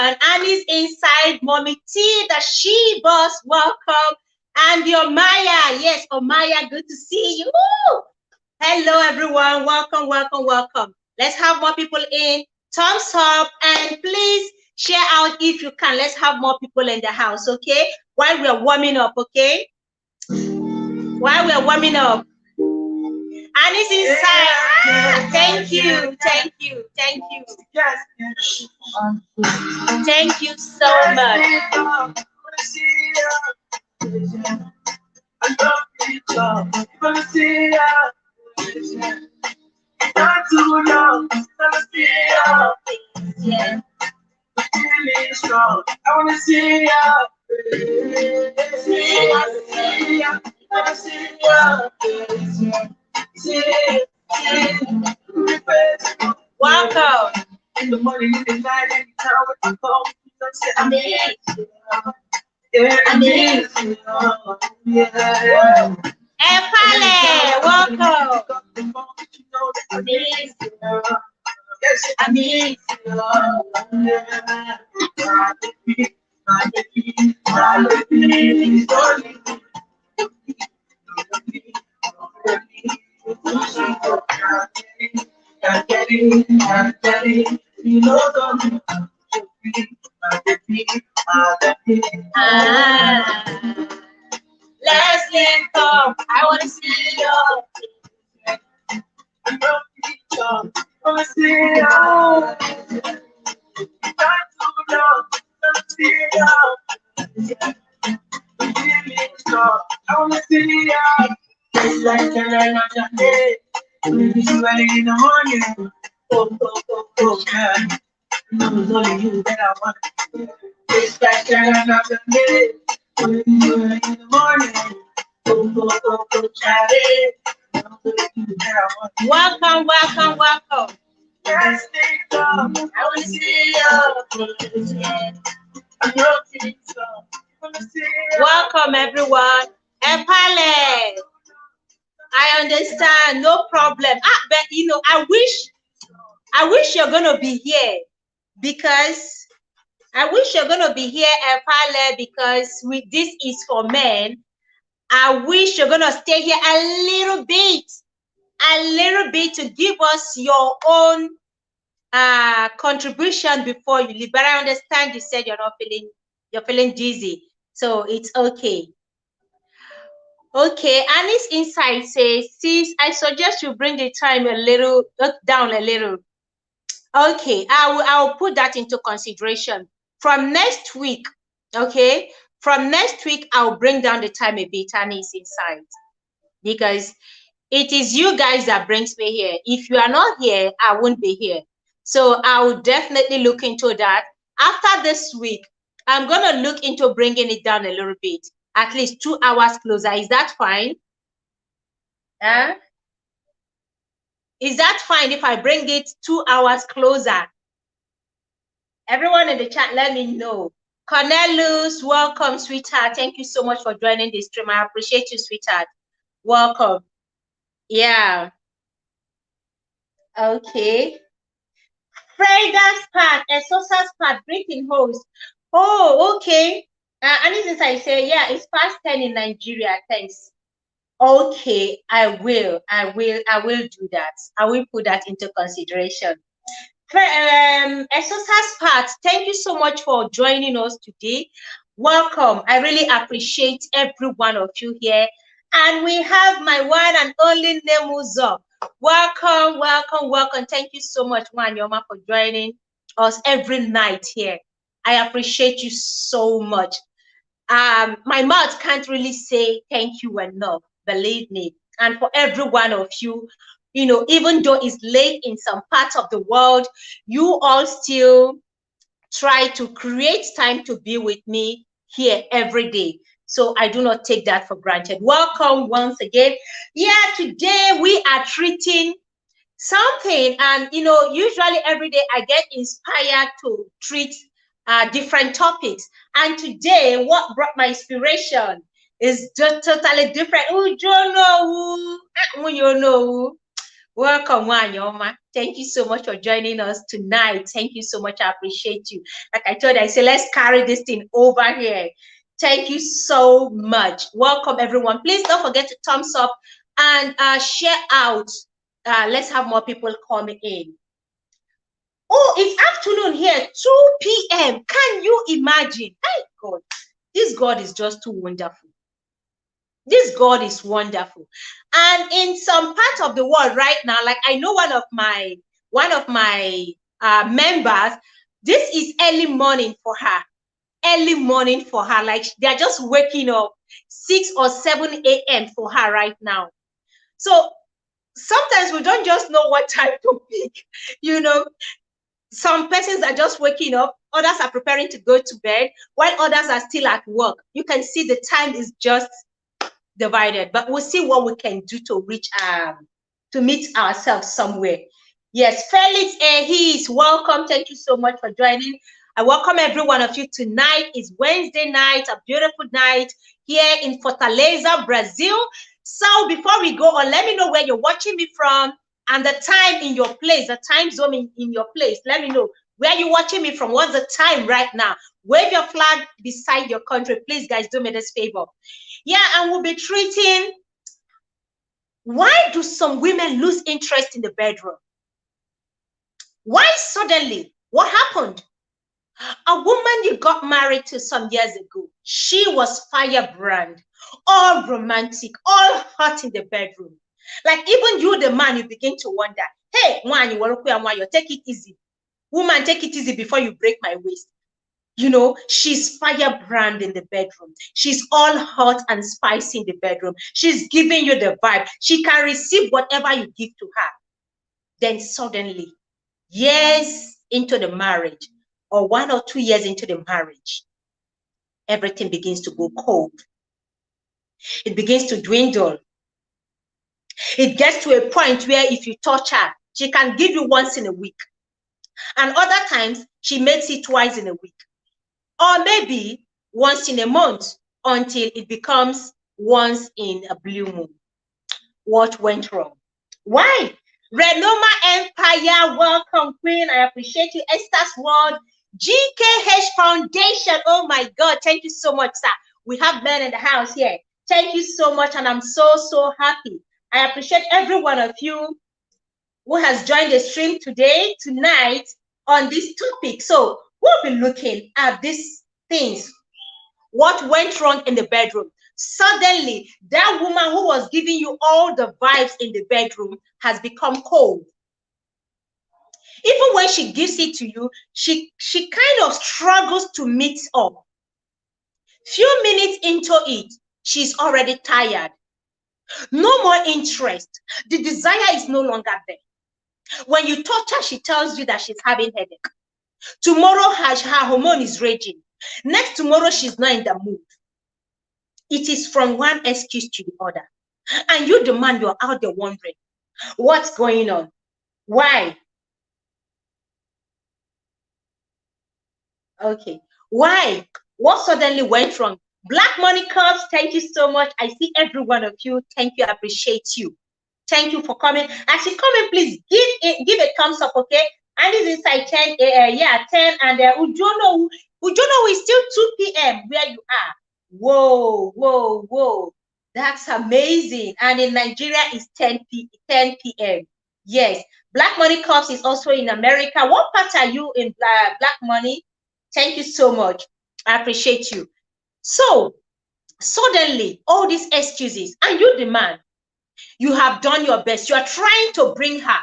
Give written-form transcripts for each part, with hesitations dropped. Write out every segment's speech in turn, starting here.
And Annie's inside. Mommy T, the she boss, welcome. And your Maya, yes, oh Maya, good to see you. Woo! Hello everyone, welcome, welcome, welcome. Let's have more people in. Thumbs up and please share out if you can. Let's have more people in the house, okay? While we're warming up, okay? While we're warming up. And it's inside. Ah, thank you, thank you, thank you. Thank you so much. Not too long, yeah. Feeling strong. I wanna see ya. See ya, see ya. I wanna see ya. Welcome. In the morning, in the night, anytime when you call, I need you. Yeah, I need you. Yeah. Epale, welcome. I need you. Yes, I need you. Let's link up. I want to see you. I want to see you. Not too long. I want to see you. I want to see you. It's like the light of the day. It's ready in the morning. Oh, yeah. It's only you that I want. It's like the light of the day. It's ready in the morning. Welcome, welcome, welcome. Yes, I want to see you. Welcome, everyone. Epale. I understand, no problem. But you know, I wish you're gonna be here because Epale, because this is for men. I wish you're gonna stay here a little bit to give us your own contribution before you leave. But I understand you said you're feeling dizzy, so it's okay. Okay, Annie's inside says, sis, I suggest you bring the time a little down a little. Okay, I'll put that into consideration from next week. Okay, from next week I'll bring down the time a bit. Annie's inside, because it is you guys that brings me here. If you are not here, I won't be here. So I will definitely look into that. After this week, I'm gonna look into bringing it down a little bit, at least 2 hours closer. Is that fine? Is that fine if I bring it 2 hours closer? Everyone in the chat, let me know. Cornelius, welcome, sweetheart. Thank you so much for joining the stream. I appreciate you, sweetheart. Welcome. Yeah. Okay. Freda's part, Sosa's part, greeting host. Oh, okay. And since I say, yeah, it's past 10 in Nigeria. Thanks. Okay, I will do that. I will put that into consideration. Sosa's part, thank you so much for joining us today. Welcome. I really appreciate every one of you here. And we have my one and only Nemuzo. Welcome, welcome, welcome. Thank you so much, Wanyoma, for joining us every night here. I appreciate you so much. My mouth can't really say thank you enough, believe me. And for every one of you, you know, even though it's late in some parts of the world, you all still try to create time to be with me here every day. So I do not take that for granted. Welcome once again. Yeah, today we are treating something, and you know, usually every day I get inspired to treat different topics. And today, what brought my inspiration is just totally different. Oh, you know, Welcome, Wanyoma. Thank you so much for joining us tonight. Thank you so much. I appreciate you. Like I told you, I said, let's carry this thing over here. Thank you so much. Welcome, everyone. Please don't forget to thumbs up and share out. Let's have more people coming in. Oh, it's afternoon here, 2 p.m. Can you imagine? My God, this God is just too wonderful. This God is wonderful. And in some part of the world right now, like I know one of my members, this is early morning for her. Early morning for her. Like they're just waking up 6 or 7 a.m. for her right now. So sometimes we don't just know what time to pick, you know. Some persons are just waking up, others are preparing to go to bed, while others are still at work. You can see the time is just divided, but we'll see what we can do to reach to meet ourselves somewhere. Yes, Felix he is welcome. Thank you so much for joining. I welcome every one of you. Tonight is Wednesday night, a beautiful night here in Fortaleza, Brazil. So before we go on, let me know where you're watching me from and the time in your place, the time zone in your place. Let me know where you're watching me from. What's the time right now? Wave your flag beside your country. Please, guys, do me this favor. Yeah, and we'll be treating why do some women lose interest in the bedroom? Why suddenly? What happened? A woman you got married to some years ago, she was firebrand, all romantic, all hot in the bedroom. Like even you, the man, you begin to wonder, hey, man, you take it easy. Woman, take it easy before you break my waist. You know, she's firebrand in the bedroom. She's all hot and spicy in the bedroom. She's giving you the vibe. She can receive whatever you give to her. Then suddenly, years into the marriage, or 1 or 2 years into the marriage, everything begins to go cold. It begins to dwindle. It gets to a point where if you touch her, she can give you once in a week. And other times, she makes it twice in a week. Or maybe once in a month until it becomes once in a blue moon. What went wrong? Why? Renoma Empire, welcome, Queen. I appreciate you. Esther's World, GKH Foundation. Oh my God, thank you so much, sir. We have men in the house here. Thank you so much, and I'm so happy. I appreciate every one of you who has joined the stream tonight on this topic. So we'll be looking at these things. What went wrong in the bedroom? Suddenly, that woman who was giving you all the vibes in the bedroom has become cold. Even when she gives it to you, she kind of struggles to meet up. Few minutes into it, she's already tired. No more interest. The desire is no longer there. When you touch her, she tells you that she's having headache. Tomorrow, her hormone is raging. Next tomorrow, she's not in the mood. It is from one excuse to the other. And you, the man, you're out there wondering, what's going on? Why? Okay. Why? What suddenly went wrong? Black Money Cups, thank you so much. I see every one of you. Thank you. I appreciate you. Thank you for coming. As you come in, please give a thumbs up, okay? And it's inside 10, 10. And Ujono is still 2 p.m. where you are. Whoa. That's amazing. And in Nigeria, it's 10 p.m. Yes. Black Money Cups is also in America. What part are you in Black Money? Thank you so much. I appreciate you. So, suddenly, all these excuses, and you, the man, you have done your best. You are trying to bring her.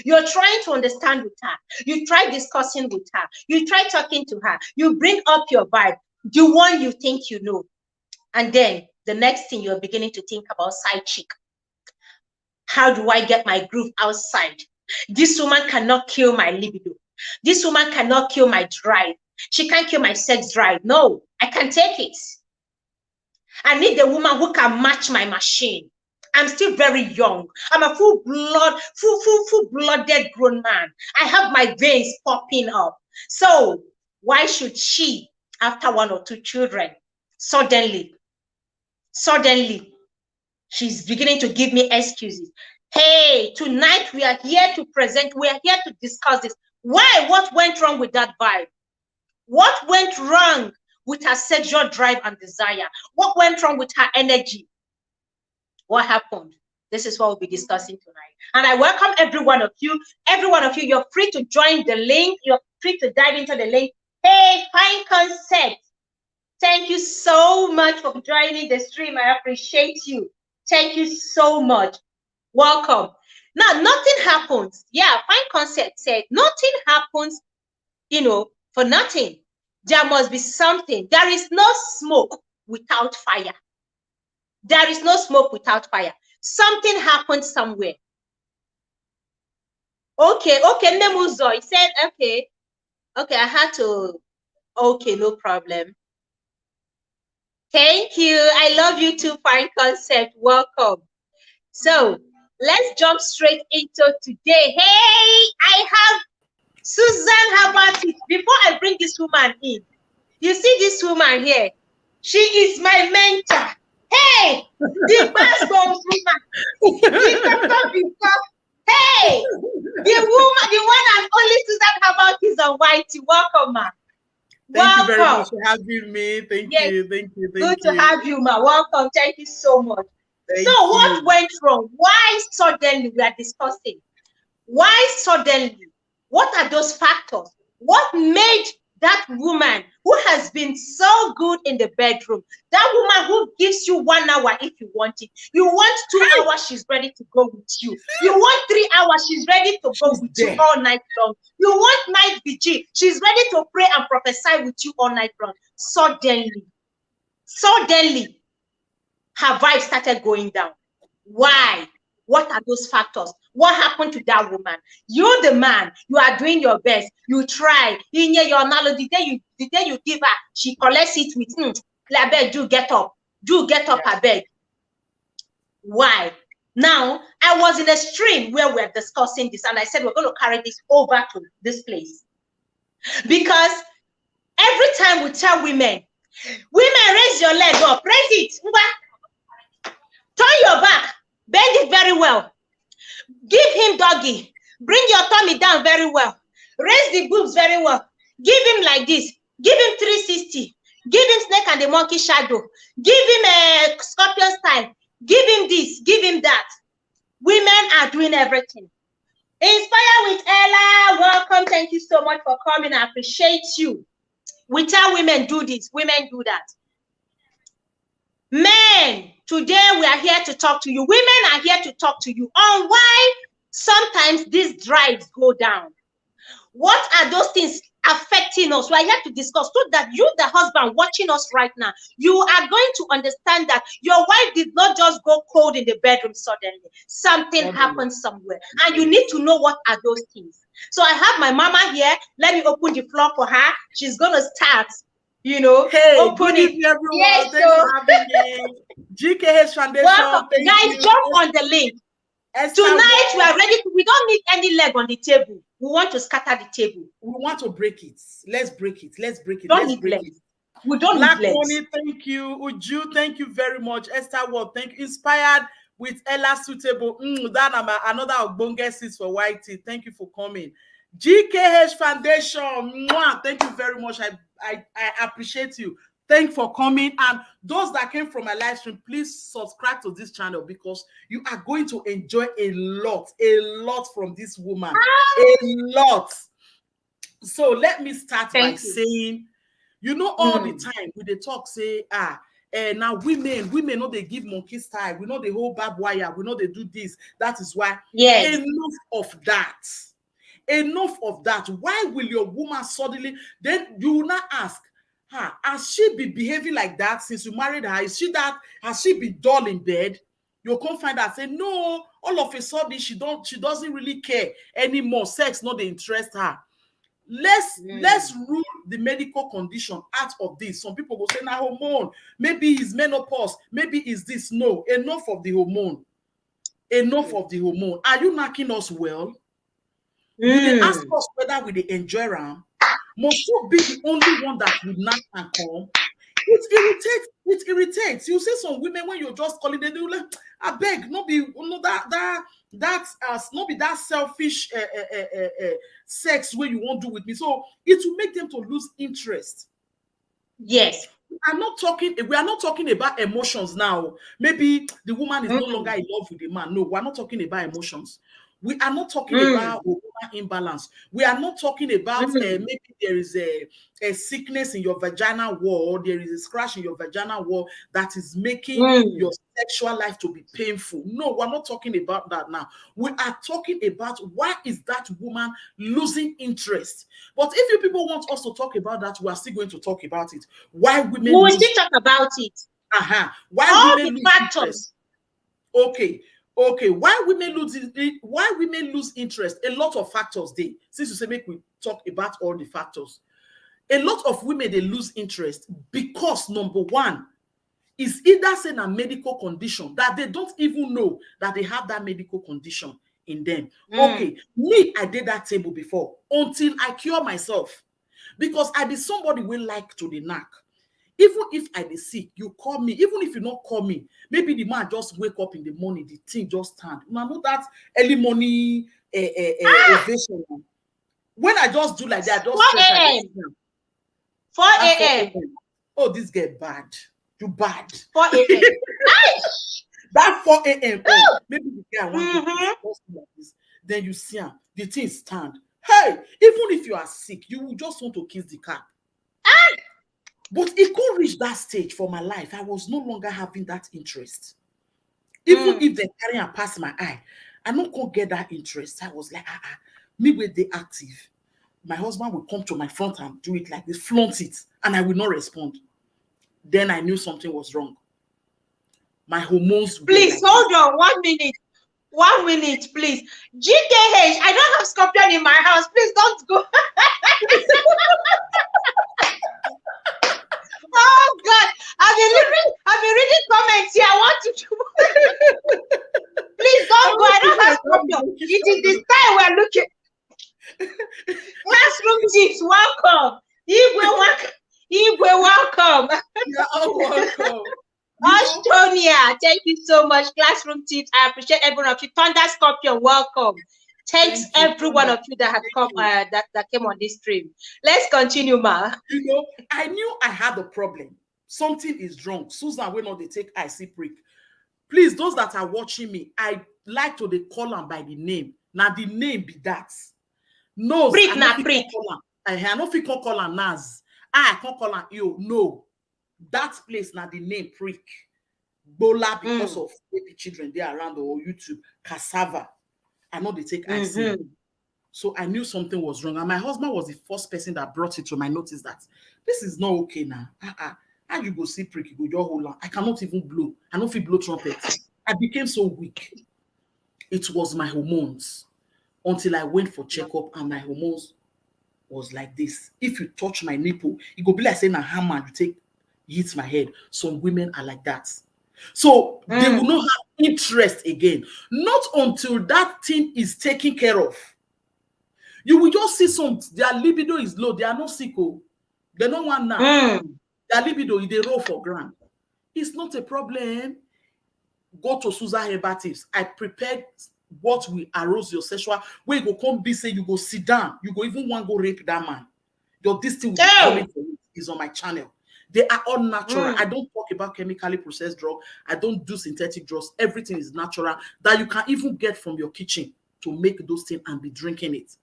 You're trying to understand with her. You try discussing with her. You try talking to her. You bring up your vibe, the one you think you know. And then the next thing you're beginning to think about side chick. How do I get my groove outside? This woman cannot kill my libido. This woman cannot kill my drive. She can't kill my sex drive. No, I can't take it. I need a woman who can match my machine. I'm still very young. I'm a full-blooded grown man. I have my veins popping up. So why should she, after 1 or 2 children, suddenly, she's beginning to give me excuses? Hey, tonight we are here to present, we are here to discuss this. Why? What went wrong with that vibe? What went wrong with her sexual drive and desire? What went wrong with her energy? What happened? This is what we'll be discussing tonight. And I welcome every one of you. Every one of you, you're free to join the link. You're free to dive into the link. Hey, fine concept. Thank you so much for joining the stream. I appreciate you. Thank you so much. Welcome. Now, nothing happens. Yeah, fine concept said nothing happens, for nothing. There must be something. There is no smoke without fire. There is no smoke without fire. Something happened somewhere. Okay, Nemuzo, he said, okay, I had to, okay, no problem. Thank you. I love you too, fine concept. Welcome. So let's jump straight into today. Hey, I have Susan. How about it? Before I bring this woman in, you see this woman here? She is my mentor. Hey, the basketball woman. Hey, the woman, the one and only Susan. How about this on Whitey? Welcome, ma. Thank you very much for having me. Thank you. Good to have you, ma. Welcome. Thank you so much. What went wrong? Why suddenly we are discussing? Why suddenly? What are those factors? What made that woman who has been so good in the bedroom, that woman who gives you 1 hour if you want it, you want 2 hours, she's ready to go with you. You want 3 hours, she's ready to go with you all night long. You want night vigil, she's ready to pray and prophesy with you all night long. Suddenly, her vibe started going down. Why? What are those factors? What happened to that woman? You, the man, you are doing your best. You try. In your analogy, the day you give her, she collects it with, I beg, do get up. I beg. Why? Now, I was in a stream where we're discussing this, and I said, we're going to carry this over to this place. Because every time we tell women, raise your leg up, raise it. Turn your back, bend it very well. Give him doggy. Bring your tummy down very well. Raise the boobs very well. Give him like this. Give him 360. Give him snake and the monkey shadow. Give him a scorpion style. Give him this. Give him that. Women are doing everything. Inspire with Ella. Welcome. Thank you so much for coming. I appreciate you. We tell women do this. Women do that. Men, today we are here to talk to you. Women are here to talk to you on why sometimes these drives go down. What are those things affecting us? We are here to discuss so that you, the husband watching us right now, you are going to understand that your wife did not just go cold in the bedroom suddenly. Something happened somewhere. And you need to know what are those things. So I have my mama here. Let me open the floor for her. She's going to start. Hey, good evening, everyone. Yes, thanks for having me. GKH Foundation. Welcome. Guys, jump on the link. Tonight we are ready. We don't need any leg on the table. We want to scatter the table. We want to break it. Let's break it. Don't need legs. We don't need legs. Money, thank you. Uju, thank you very much. Esther Ward, thank you. Inspired with Ella Suitable. That another Ogbonge sis for Whitey. Thank you for coming. GKH Foundation. Thank you very much. I appreciate you. Thank you for coming. And those that came from my live stream, please subscribe to this channel because you are going to enjoy a lot from this woman. A lot. So let me start by saying, all the time with the talk say, now women know they give monkey style. We know they hold barbed wire. We know they do this. That is why. Yes. Enough of that. Why will your woman suddenly, then you will not ask, has she been behaving like that since you married her? Has she been dull in bed? You'll come find out, say, no, all of a sudden she doesn't really care anymore. Sex not the interest her. Let's rule the medical condition out of this. Some people will say, now hormone, maybe it's menopause, maybe it's this. No, enough of the hormone. Are you knocking us well? They ask us whether we enjoy them. Must you be the only one that will knock and come? It irritates. You see some women when you're just calling them, they will like, I beg, not be no not be that selfish sex where you won't do with me. So it will make them to lose interest. Yes. We are not talking about emotions now. Maybe the woman is no longer in love with the man. No, we're not talking about emotions. We are not talking about hormonal imbalance. We are not talking about maybe there is a sickness in your vaginal wall, there is a scratch in your vaginal wall that is making your sexual life to be painful. No, we're not talking about that now. We are talking about why is that woman losing interest. But if you people want us to talk about that, we are still going to talk about it. Why women we will still talk about it. Why all women the lose factors. interest. Okay. Why women lose interest? A lot of factors there. Since you say make we talk about all the factors. A lot of women, they lose interest because number one is either saying a medical condition that they don't even know that they have that medical condition in them. Okay, me, I did that table before until I cure myself, because I be somebody will like to the knack. Even if I be sick, you call me. Even if you not call me, maybe the man just wake up in the morning, the thing just stand. Now, know that early morning ovation. When I just do like that, I just 4 a.m. 4 a.m. Oh, this girl bad. You bad. 4 a.m. That 4 a.m. Oh, maybe the guy wants to like this. Then you see him, the thing stand. Hey, even if you are sick, you will just want to kiss the cat. But it could reach that stage for my life. I was no longer having that interest. Even if they carry and pass my eye, I not gonna get that interest. I was like, me with the active. My husband will come to my front and do it like this, flaunt it, and I will not respond. Then I knew something was wrong. My hormones. Please hold on 1 minute. 1 minute, please. GKH, I don't have scorpion in my house. Please don't go. Oh God, I've been reading comments here. I want to. Please don't go. I don't have scorpion. It is this time we're looking. Classroom tips, welcome. Igwe, welcome. You're all welcome. Astonia, thank you so much. Classroom tips, I appreciate every one of you. Thunder Scorpion, welcome. Thanks every one of you that have come that came on this stream. Let's continue, ma. You know, I knew I had a problem. Something is wrong. Susan, when not they take IC prick. Please, those that are watching me, I like to they call them by the name. Now the name be that. No, prick na prick. I know if you can call her Naz. I can't call her you. No. That place now the name prick. Bola because of baby children there around or YouTube. Cassava. I know they take IC. So I knew something was wrong. And my husband was the first person that brought it to my notice that this is not okay now. How you go see prick, you go your whole life. I cannot even blow. I don't feel blow trumpet. I became so weak. It was my hormones. Until I went for checkup and my hormones was like this. If you touch my nipple, it go be like saying a hammer you hit my head. Some women are like that. So they will not have interest again. Not until that thing is taken care of. You will just see their libido is low. They are not sick. They don't want now. Their libido is they roll for ground. It's not a problem. Go to Susan Herbatives. I prepared what will arouse your sexual. Where you go come be say you go sit down. You go even want to go rape that man. Your this thing will be coming for you. Is on my channel. They are all natural. I don't talk about chemically processed drugs. I don't do synthetic drugs. Everything is natural that you can even get from your kitchen to make those things and be drinking it.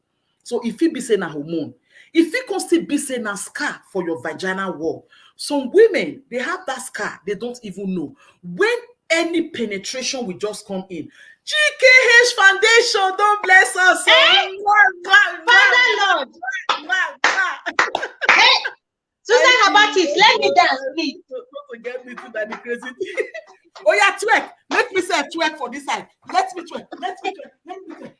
So if you be saying a hormone, if you can still be saying a scar for your vaginal wall, some women, they have that scar. They don't even know. When any penetration will just come in, GKH Foundation, don't bless us. Father Lord. Hey, Susan Herbatives, let me dance, please. Don't get me to that crazy thing. Oh yeah, twerk. Let me say twerk for this side. Let me twerk. Let me twerk. Let me twerk.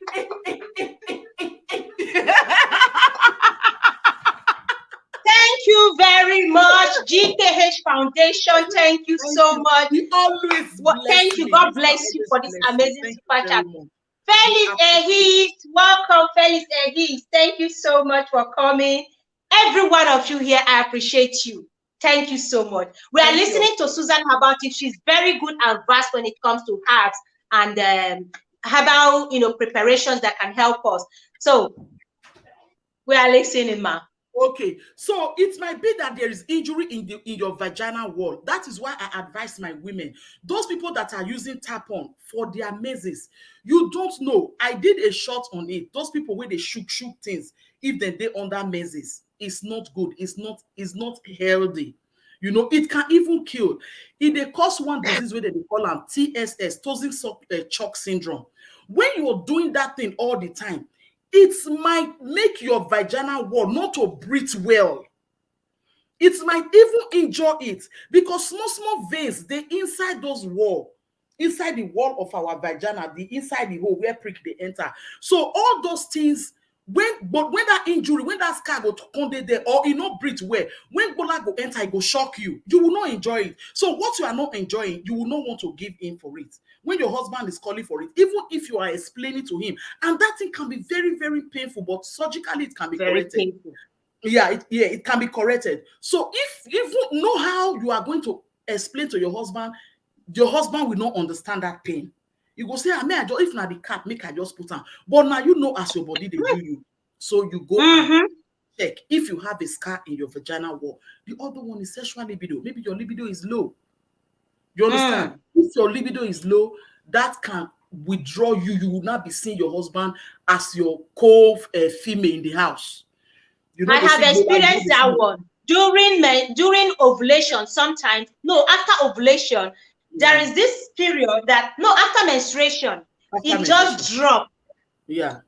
Thank you very much, GKH Foundation. Thank you so much. Thank you. God bless you for this amazing super chat. Felix Ehis, welcome, Felix Ehis. Thank you so much for coming. Every one of you here, I appreciate you. Thank you so much. We are listening to Susan about it. She's very good and vast when it comes to herbs and herbal, preparations that can help us. So we are listening, ma. Okay, so it might be that there is injury in your vaginal wall. That is why I advise my women, those people that are using tap-on for their mazes, you don't know. I did a shot on it. Those people where they shook things, if they under mazes, it's not good. It's not healthy. It can even kill. It they cause one disease where they call them TSS, toxic shock syndrome. When you're doing that thing all the time, it might make your vaginal wall not to breathe well. It might even injure it because small veins, they inside those walls, inside the wall of our vagina, inside the hole where prick they enter. So all those things, when that injury, when that scar go to come there, or it not breathe well, when bola go enter, it go shock you. You will not enjoy it. So what you are not enjoying, you will not want to give in for it. When your husband is calling for it, even if you are explaining to him, and that thing can be very, very painful, but surgically it can be Very corrected. painful. It can be corrected. So if you know how you are going to explain to your husband will not understand that pain. You go say, if not the cap, make I just put on. But now you know as your body they do you. So you go and check if you have a scar in your vaginal wall. The other one is sexual libido. Maybe your libido is low. You understand? If your libido is low, that can withdraw you. You will not be seeing your husband as your female in the house. I have experienced that one during ovulation. Sometimes, after ovulation, there is this period that after menstruation, it just drops. Yeah.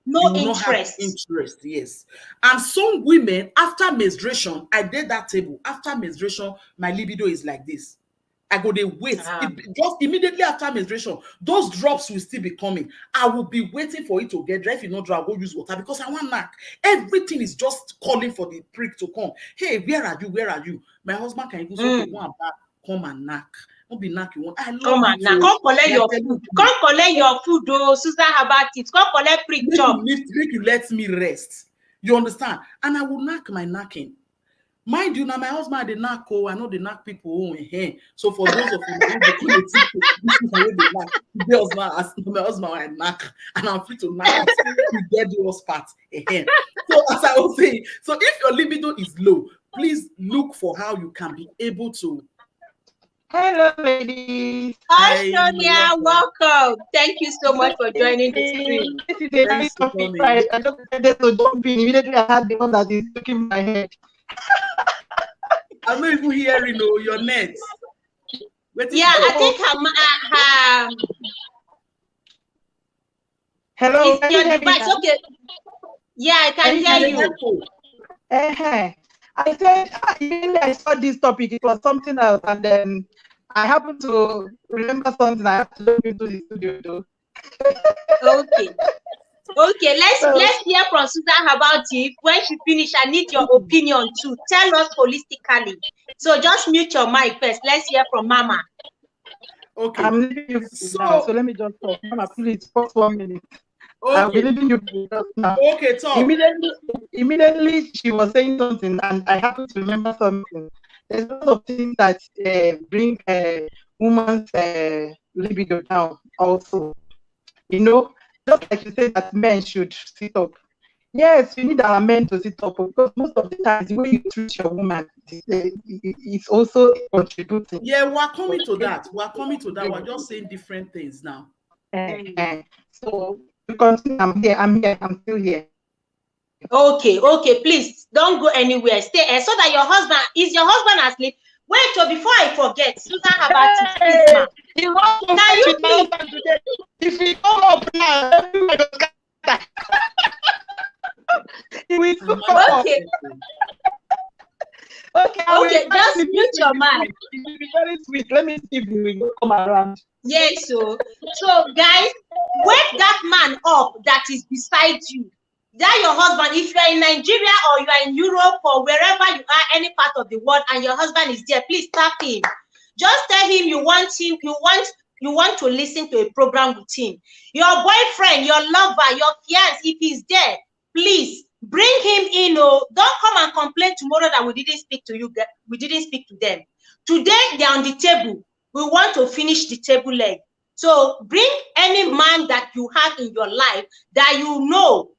No interest. Interest, yes. And some women, after menstruation, I did that table. After menstruation, my libido is like this. I go they wait. Just immediately after menstruation, those drops will still be coming. I will be waiting for it to get dry. If you not dry, I'll go use water because I want knack. Everything is just calling for the prick to come. Hey, where are you? Where are you? My husband can even say, come and knack. Don't be knack. You want? I love come on now. Come collect your food. Come collect your food, though. Susan about it. Come collect prick chop. Make you let me rest. You understand? And I will knack my knacking. Mind you, now my husband they knack. I know they knack people. So for those of you who my husband I knack, and I'm free to knack to get those parts. So as I was saying, so if your libido is low, please look for how you can be able to. Hello, ladies. Hi, Sonia. Welcome. Thank you so much for joining the stream. This is a nice topic, right? I just decided to jump in. Immediately, I had the one that is looking my head. I'm not even hearing your net. I think Hello. Your device, okay. Yeah, I can hear you. I said, immediately I saw this topic, it was something else, and then I happened to remember something. I have to jump into the studio, though. Okay, let's hear from Susan about it. When she finish, I need your opinion too. Tell us holistically. So just mute your mic first. Let's hear from Mama. Okay. I'm leaving you now, so let me just talk. Mama, please, pause 1 minute. Okay. I'll be leaving you just now. Okay, talk. Immediately she was saying something, and I happened to remember something. There's a lot of things that bring woman's libido down also. Just like you said that men should sit up. Yes, we need our men to sit up because most of the time the way you treat your woman is also contributing. Yeah, we're coming to that. We're just saying different things now. So you continue. I'm still here. Okay, please don't go anywhere. Stay so that your husband asleep. Wait till before I forget. Susan about it. Now you if you come up now, everybody Okay, just mute your mic. It will be very sweet. Let me see if we will come around. Yes, so guys, wake that man up that is beside you. That your husband, if you are in Nigeria or you are in Europe or wherever you are, any part of the world, and your husband is there, please tap him. Just tell him you want to listen to a program with him. Your boyfriend, your lover, your fiance, if he's there, please Bring him in. Oh, don't come and complain tomorrow that we didn't speak to you. We didn't speak to them. Today they're on the table. We want to finish the table leg. So bring any man that you have in your life that you know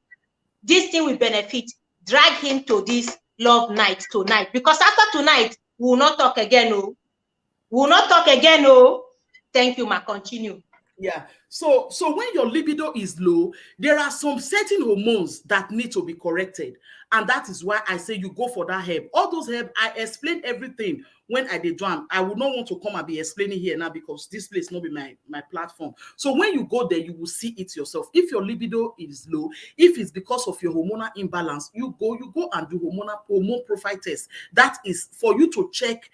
this thing will benefit. Drag him to this love night tonight. Because after tonight, we will not talk again. Oh, we will not talk again. Oh, thank you, ma. Continue. Yeah. So when your libido is low, there are some certain hormones that need to be corrected. And that is why I say you go for that herb. All those herbs, I explain everything when I did drum. I would not want to come and be explaining here now because this place not be my platform. So when you go there, you will see it yourself. If your libido is low, if it's because of your hormonal imbalance, you go and do hormone profile test. That is for you to check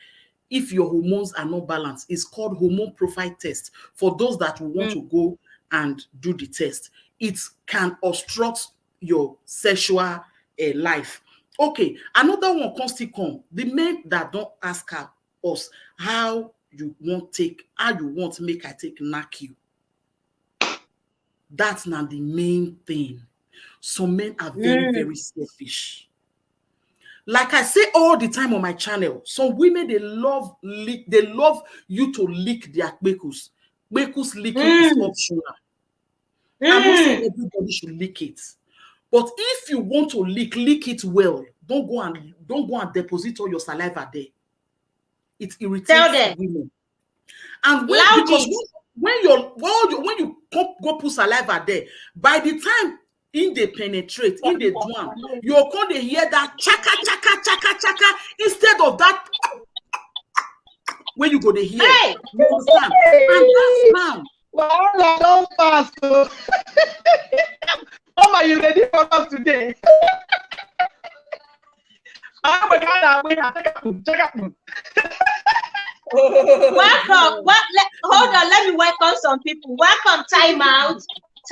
if your hormones are not balanced. It's called hormone profile test for those that will want to go and do the test. It can obstruct your sexual life. Okay, another one can still come. The men that don't ask us how you want make I take knack you. That's not the main thing. Some men are very, very selfish. Like I say all the time on my channel, some women they love you to lick their bekus. Bekus licking is optional. I'm not saying everybody should lick it, but if you want to lick it well. Don't go and deposit all your saliva there. It irritates women. And because when you go put saliva there, by the time in they penetrate, in the drum, you're going to hear that chaka chaka chaka chaka instead of that when you go to hear. Hey! You understand? And that's now. Well, don't fast. Mama, you ready for us today? Oh my God, welcome. Hold on, let me welcome some people. Welcome, Time Out.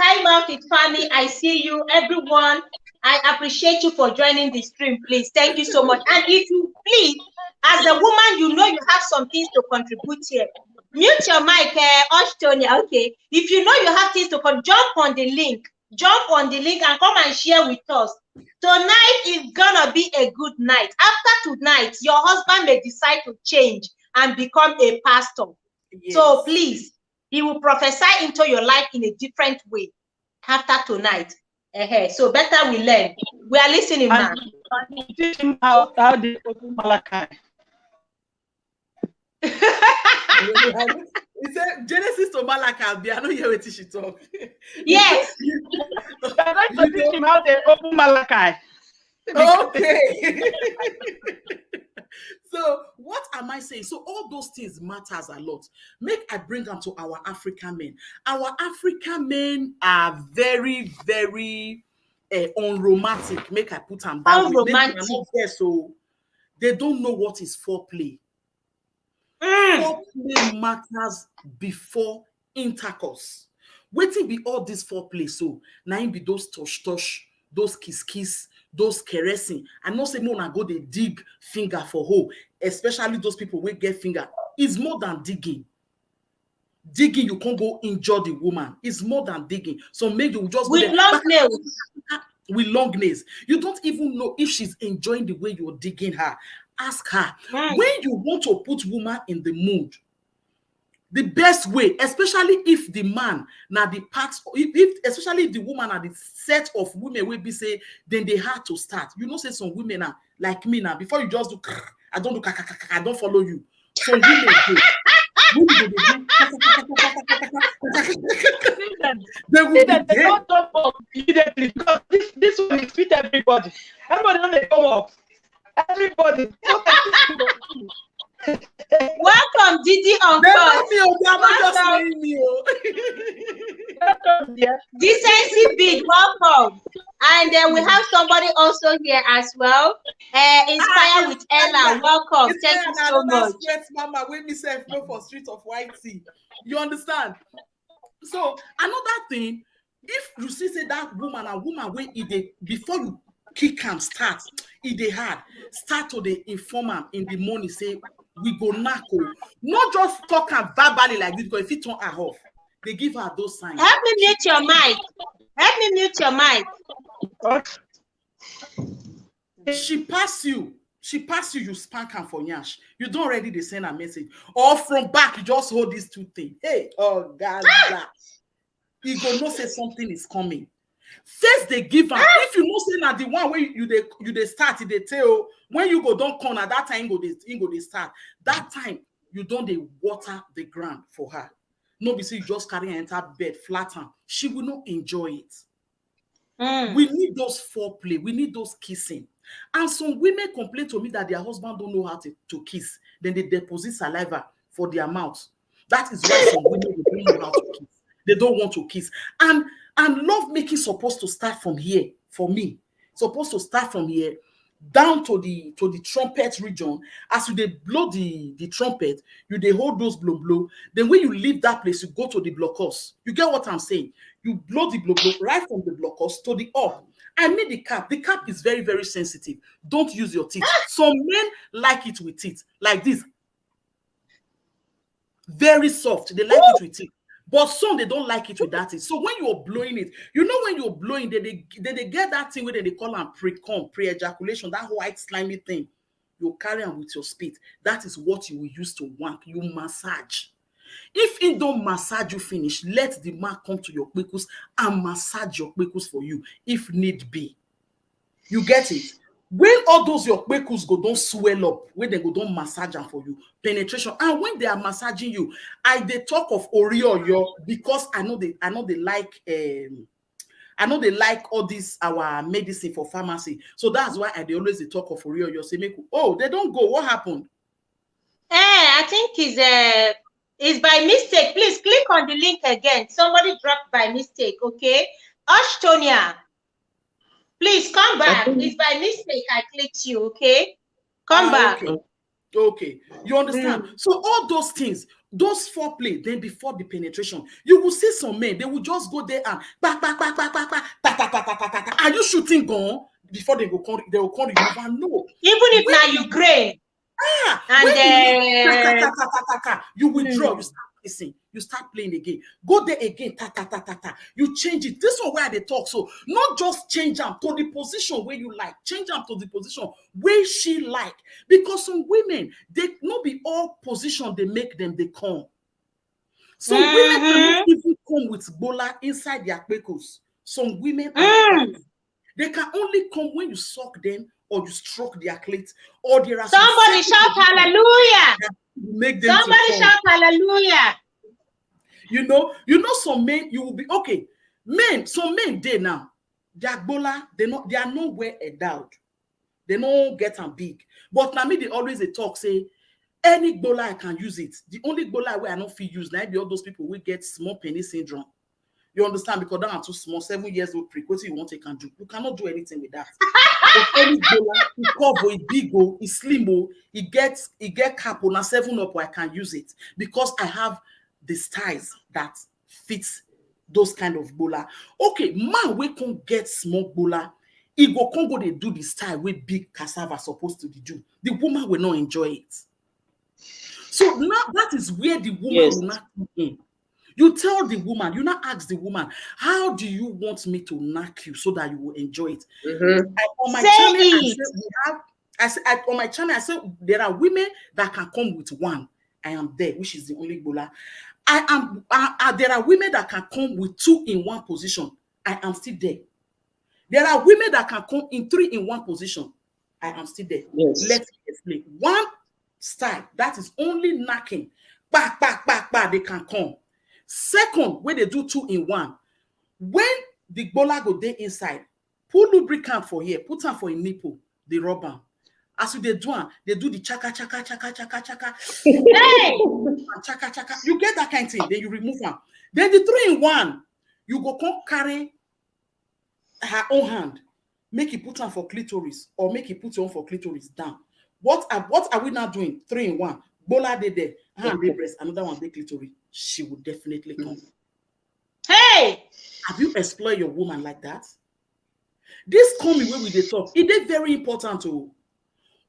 Time Out with family. I see you, everyone. I appreciate you for joining the stream, please. Thank you so much. And if you please, as a woman, you know you have some things to contribute here. Mute your mic, Oshtonia. Okay. If you know you have things to jump on the link. Jump on the link and come and share with us. Tonight is gonna be a good night. After tonight, your husband may decide to change and become a pastor. Yes. So please, he will prophesy into your life in a different way after tonight. So better we learn. We are listening now. Teach him how they open Malachi. He said Genesis to Malachi. I know you what she talk. Yes. I'd like to teach him how they open Malachi. Okay. So what am I saying? So all those things matters a lot. Make I bring them to our African men. Our African men are very, very unromantic. Make I put them down. Unromantic. So they don't know what is foreplay. Foreplay matters before intercourse. Waiting be all this foreplay. So now be those touch, those kiss, those caressing. And not say more go they dig finger for hole, especially those people will get finger. It's more than digging. Digging, you can't go injure the woman. It's more than digging. So maybe you just with long nails. With long nails. You don't even know if she's enjoying the way you're digging her. Ask her. When you want to put woman in the mood, the best way, especially if the man now the parts, especially if the woman are the set of women will be say, then they had to start. You know, say some women are like me now. Before you just do, I don't do, I don't follow you. Some women do. They don't talk up immediately because this one is fit everybody. Everybody don't they come up. Everybody. Welcome, Didi on Decency Bid, welcome. And then we have somebody also here as well. Inspire with Ella, welcome. Thank you so much. Yes, Mama, when me say go for Street of White Sea. You understand? So another thing, if you see say that woman when before you kick and start, if they had start to the informer in the morning, say we go knuckle, not just talk and verbally like this, because if it turn her off, they give her those signs. Help me mute your mic. Help me mute your mic. She pass you, you spank her for nyash. You don't already they send a message. Or from back, you just hold these two things. Hey, oh Gaza. You go no say something is coming. First they give her. If you know say na the one where you they start, they tell when you go don't come at that time go they start. That time you don't they water the ground for her. No, be say you just carry her enter bed, flatten. She will not enjoy it. We need those foreplay. We need those kissing. And some women complain to me that their husband don't know how to kiss. Then they deposit saliva for their mouth. That is why some women don't know how to kiss. They don't want to kiss. And love making supposed to start from here. For me, supposed to start from here down to the trumpet region. As you they blow the trumpet, you they hold those blow. Then when you leave that place, you go to the blockhouse. You get what I'm saying? You blow the blow right from the blockhouse to the up. I mean the cap. The cap is very, very sensitive. Don't use your teeth. Some men like it with teeth, like this. Very soft. They like it with teeth. But some they don't like it with that. So when you're blowing it, you know when you're blowing, they get that thing where they call them pre-ejaculation, that white slimy thing. You carry them with your spit. That is what you will use to wank. You massage. If it don't massage you finish, let the man come to your kpekus and massage your kpekus for you, if need be. You get it? When all those your kpekus go don't swell up, when they go don't massage them for you, penetration. And when they are massaging you, they talk of Oreo because I know they like all this our medicine for pharmacy. So that's why they always talk of Oreo. Say, they don't go. What happened? I think it's by mistake. Please click on the link again. Somebody dropped by mistake. Okay, Ashtonia. Please come back. It's by mistake I clicked you, okay? Come back. Okay. You understand? So all those things, those foreplay, then before the penetration, you will see some men, they will just go there and are you shooting gun? Before they will call you, no. Even if now Ukraine. And you withdraw, you start listening, you start playing again. Go there again, you change it. This is where they talk. So not just change them to the position where you like, change them to the position where she like. Because some women, they not be all position they make them they come. Some women cannot even come with bola inside their kpekos. Some women are like that. They can only come when you suck them or you stroke their clit, or there are somebody shout hallelujah. Make them somebody shout hallelujah. You know some men, you will be okay. Men, some men they now their bola, they are nowhere endowed. They don't get them big. But now me they always they talk say any bola I can use it. The only bola where I don't feel use now be all those people will get small penis syndrome. You understand? Because they are too small, 7 years old, what you want, you can do. You cannot do anything with that. Any bola, you cover it big, it slim, it gets cap on a 7 up, I can use it because I have the styles that fits those kind of bola. Okay, man, we can't get small bola. He go Congo, they do the style with big cassava supposed to do. The woman will not enjoy it. So now that is where the woman will not come in. You tell the woman, you not ask the woman, how do you want me to knock you so that you will enjoy it? On my channel, I said there are women that can come with one. I am there, which is the only bola. There are women that can come with 2 in 1 position. I am still there. There are women that can come in 3 in 1 position. I am still there. Yes. Let's explain. One style that is only knocking, they can come. Second, when they do 2 in 1, when the bola go there inside, put lubricant for here, put them for a nipple, the rubber. As they do the chaka. Hey! Chaka. You get that kind of thing, then you remove them. Then the 3 in 1, you go come carry her own hand, make it put on for clitoris, or make it put on for clitoris down. What are we now doing? 3 in 1. Bola there, hand they breast, another one they clitoris. She would definitely come. Hey! Have you explored your woman like that? This coming where we they talk, it is very important to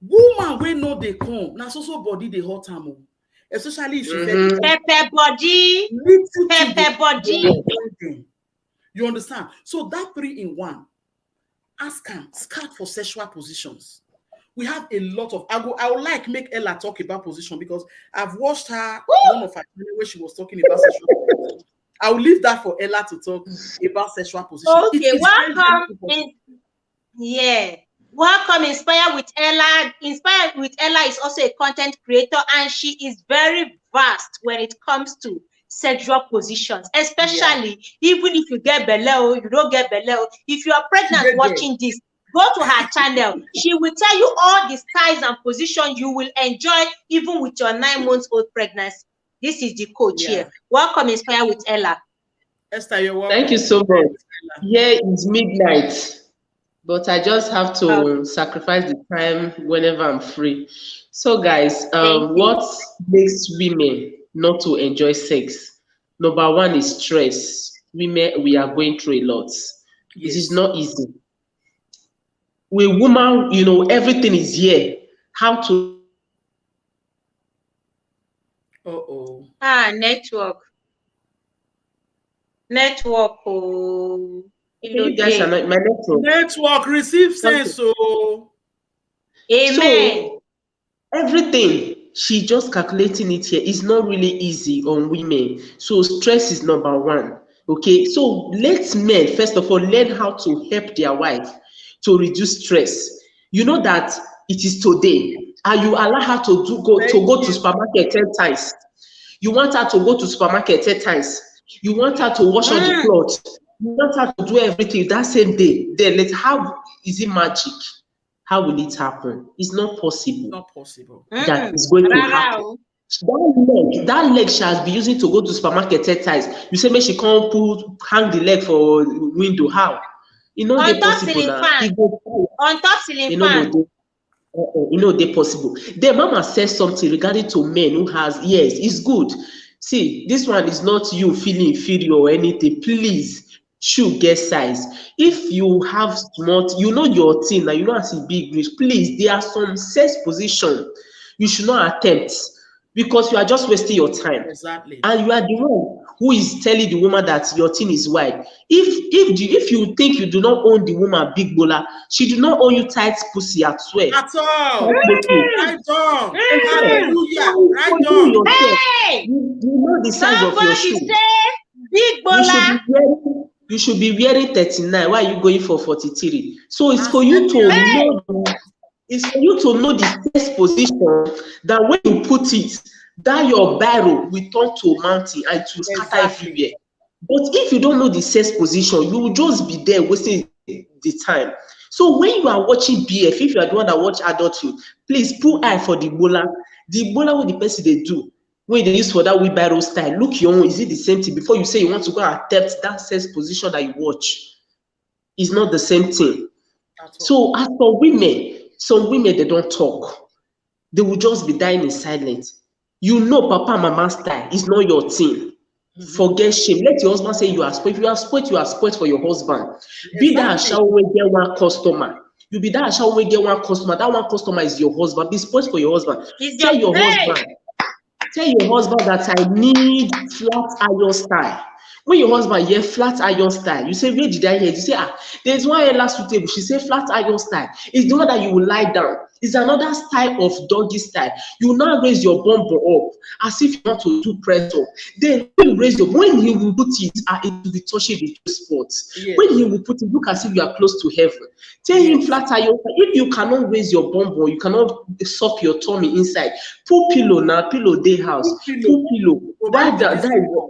woman we know they come. Now so body they hot time. Especially if she pepper body. You understand? So that 3 in 1, ask him, scout for sexual positions. We have a lot of. I would like make Ella talk about position because I've watched her one of her channel where she was talking about sexual position. I will leave that for Ella to talk about sexual position. Okay, welcome. Yeah. Welcome, Inspire with Ella. Inspire with Ella is also a content creator, and she is very vast when it comes to sexual positions, especially even if you get below, you don't get below. If you are pregnant watching this, go to her channel. She will tell you all the styles and positions you will enjoy even with your 9-month-old pregnancy. This is the coach here. Welcome, Inspire with Ella. Esther, you're welcome. Thank you so much. Here is midnight, but I just have to sacrifice the time whenever I'm free. So, guys, what makes women not to enjoy sex? Number one is stress. Women, we are going through a lot. It is not easy. With woman, you know, everything is here. How to network. Oh, you guys are not my network. Network receive sense. So amen. So everything she just calculating it here is not really easy on women. So stress is number one. Okay, so let men first of all learn how to help their wife to reduce stress. You know that it is today, and you allow her to go to supermarket 10 times. You want her to go to supermarket 10 times. You want her to wash all the clothes. You want her to do everything that same day. Then how is it magic? How will it happen? It's not possible. Not possible. That is going to happen. That leg she has been using to go to supermarket 10 times. You say, maybe she can't hang the leg for window. How? You know they possible now. On top ceiling fan. You know they possible. The mama says something regarding to men who has it's good. See, this one is not you feeling inferior or anything. Please, shoe get size. If you have small, you know your thing, and you know as a big reach. Please, there are some sex position you should not attempt because you are just wasting your time. Exactly. And you are the one who is telling the woman that your thing is wide. If you think you do not own the woman big bowler, she do not own you tight pussy at all. At all. Right on. Hallelujah. Right on. Hey! You know the size of your shoe. Big bowler. You should be wearing 39. Why are you going for 43? So it's for you to know. It's for you to know the sex position that when you put it, that your barrel will turn to a mountain and to scatter everywhere. But if you don't know the sex position, you will just be there wasting the time. So when you are watching BF, if you are the one that watch adulthood, please put eye for the bowler. The bowler with the person they do. When they use for that wheelbarrow style, look your own, is it the same thing? Before you say you want to go and attempt that sex position that you watch, it's not the same thing. So as for women, some women, they don't talk. They will just be dying in silence. You know, Papa and Mama style is not your thing. Forget shame. Let your husband say you are spoiled. If you are spoiled, you are spoiled for your husband. Be that shall we get one customer. You be that shall we get one customer. That one customer is your husband. Be spoiled for your husband. Tell your husband that I need flat iron style. When your husband hear flat iron style, you say, where did I hear? You say, there's one Ella suitable. She say flat iron style. It's the one that you will lie down. It's another style of doggy style. You will now raise your bum up as if you want to do press up. Then when you raise when he will put it, it will be touching the two spots. Yes. When he will put it, look as if you are close to heaven. Tell him flat iron. If you cannot raise your bum, you cannot suck your tummy inside. Put pillow now, pillow day house. Put pillow. That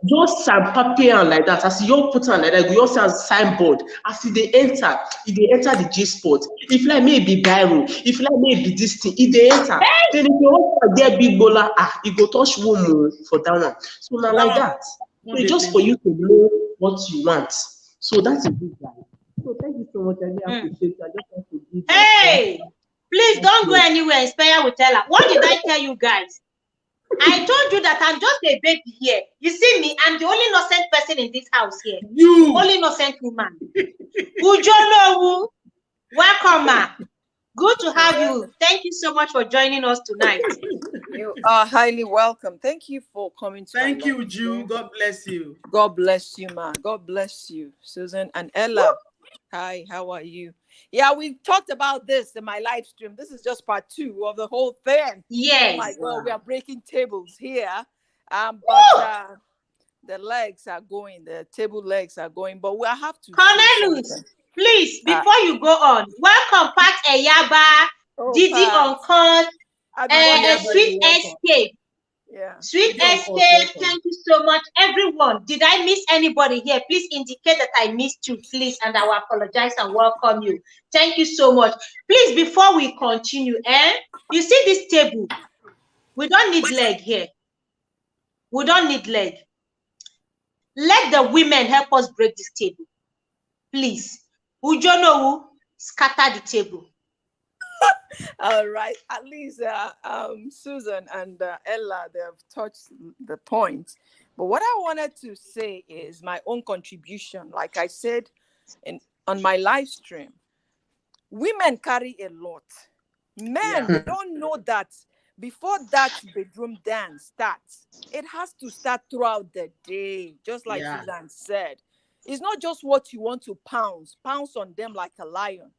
just sandpaper like that. As you put on like that, you also have signboard. As they enter the G spot. If like maybe viral, if like maybe this thing, if they enter, then if you want to get big bowler, you go touch woman for that one. So now like that. So just for you to know what you want. So that's a good guy. So thank you so much. I really appreciate it. I just want to give Hey, please don't go anywhere. Inspire with Ella. What did I tell you guys? I told you that I'm just a baby here. You see me, I'm the only innocent person in this house here. You only innocent woman. Ujolowu, welcome, ma. Good to have you. Thank you so much for joining us tonight. You are highly welcome. Thank you for coming to Thank you, Ju. God bless you. God bless you, ma. God bless you, Susan and Ella. Hi, how are you? Yeah, we talked about this in my live stream. This is just part 2 of the whole thing. Yes. Oh my God, we are breaking tables here. But the legs are going, the table legs are going, but we have to. Cornelius, please, before you go on, welcome Pat Eyaba, Didi Uncut, Sweet Escape. Yeah. Sweet Escape, thank you so much, everyone. Did I miss anybody here? Please indicate that I missed you, please, and I will apologize and welcome you. Thank you so much. Please, before we continue, you see this table? We don't need leg here. We don't need leg. Let the women help us break this table. Please. Ujonowu, scatter the table. All right. At least Susan and Ella, they have touched the point. But what I wanted to say is my own contribution. Like I said on my live stream, women carry a lot. Men, they don't know that before that bedroom dance starts, it has to start throughout the day, just like Susan said. It's not just what you want to pounce on them like a lion.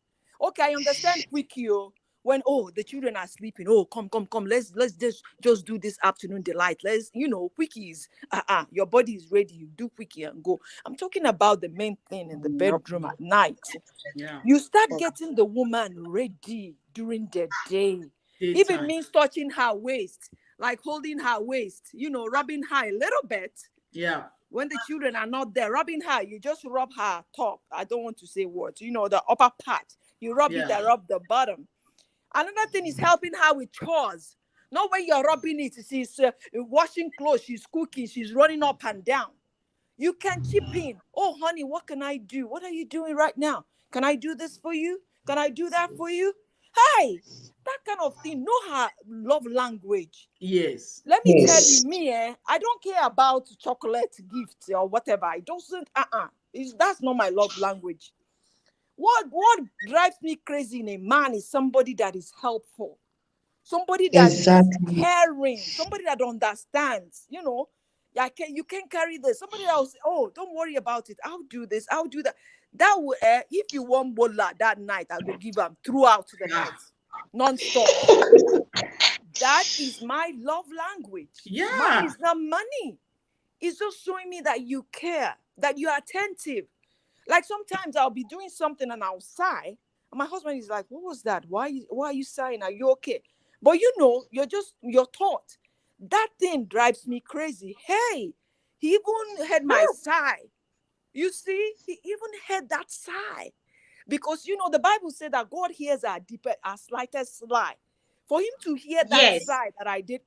Okay, I understand quickie when the children are sleeping. Oh, come, let's just do this afternoon delight. Let's, quickies. Your body is ready. You do quickie and go. I'm talking about the main thing in the bedroom at night. Yeah. You start getting the woman ready during the day. If it means touching her waist, like holding her waist, rubbing her a little bit. Yeah. When the children are not there, rubbing her, you just rub her top. I don't want to say words. The upper part. You rub it and rub the bottom. Another thing is helping her with chores. Not when you're rubbing it, she's washing clothes, she's cooking, she's running up and down. You can chip in. Oh, honey, what can I do? What are you doing right now? Can I do this for you? Can I do that for you? Hey, that kind of thing. Know her love language. Yes. Let me tell you, I don't care about chocolate gifts or whatever. It doesn't, that's not my love language. What drives me crazy in a man is somebody that is helpful, somebody that is caring, somebody that understands. You can carry this. Somebody else, don't worry about it. I'll do this. I'll do that. That will, if you want bola that night, I will give them throughout the night, non-stop. That is my love language. Yeah, mine is not money. It's just showing me that you care, that you are attentive. Like sometimes I'll be doing something and I'll sigh. And my husband is like, what was that? Why are you sighing? Are you okay? But you're taught. That thing drives me crazy. Hey, he even heard my sigh. You see, he even heard that sigh. Because, the Bible said that God hears our slightest sigh. For him to hear that sigh that I did,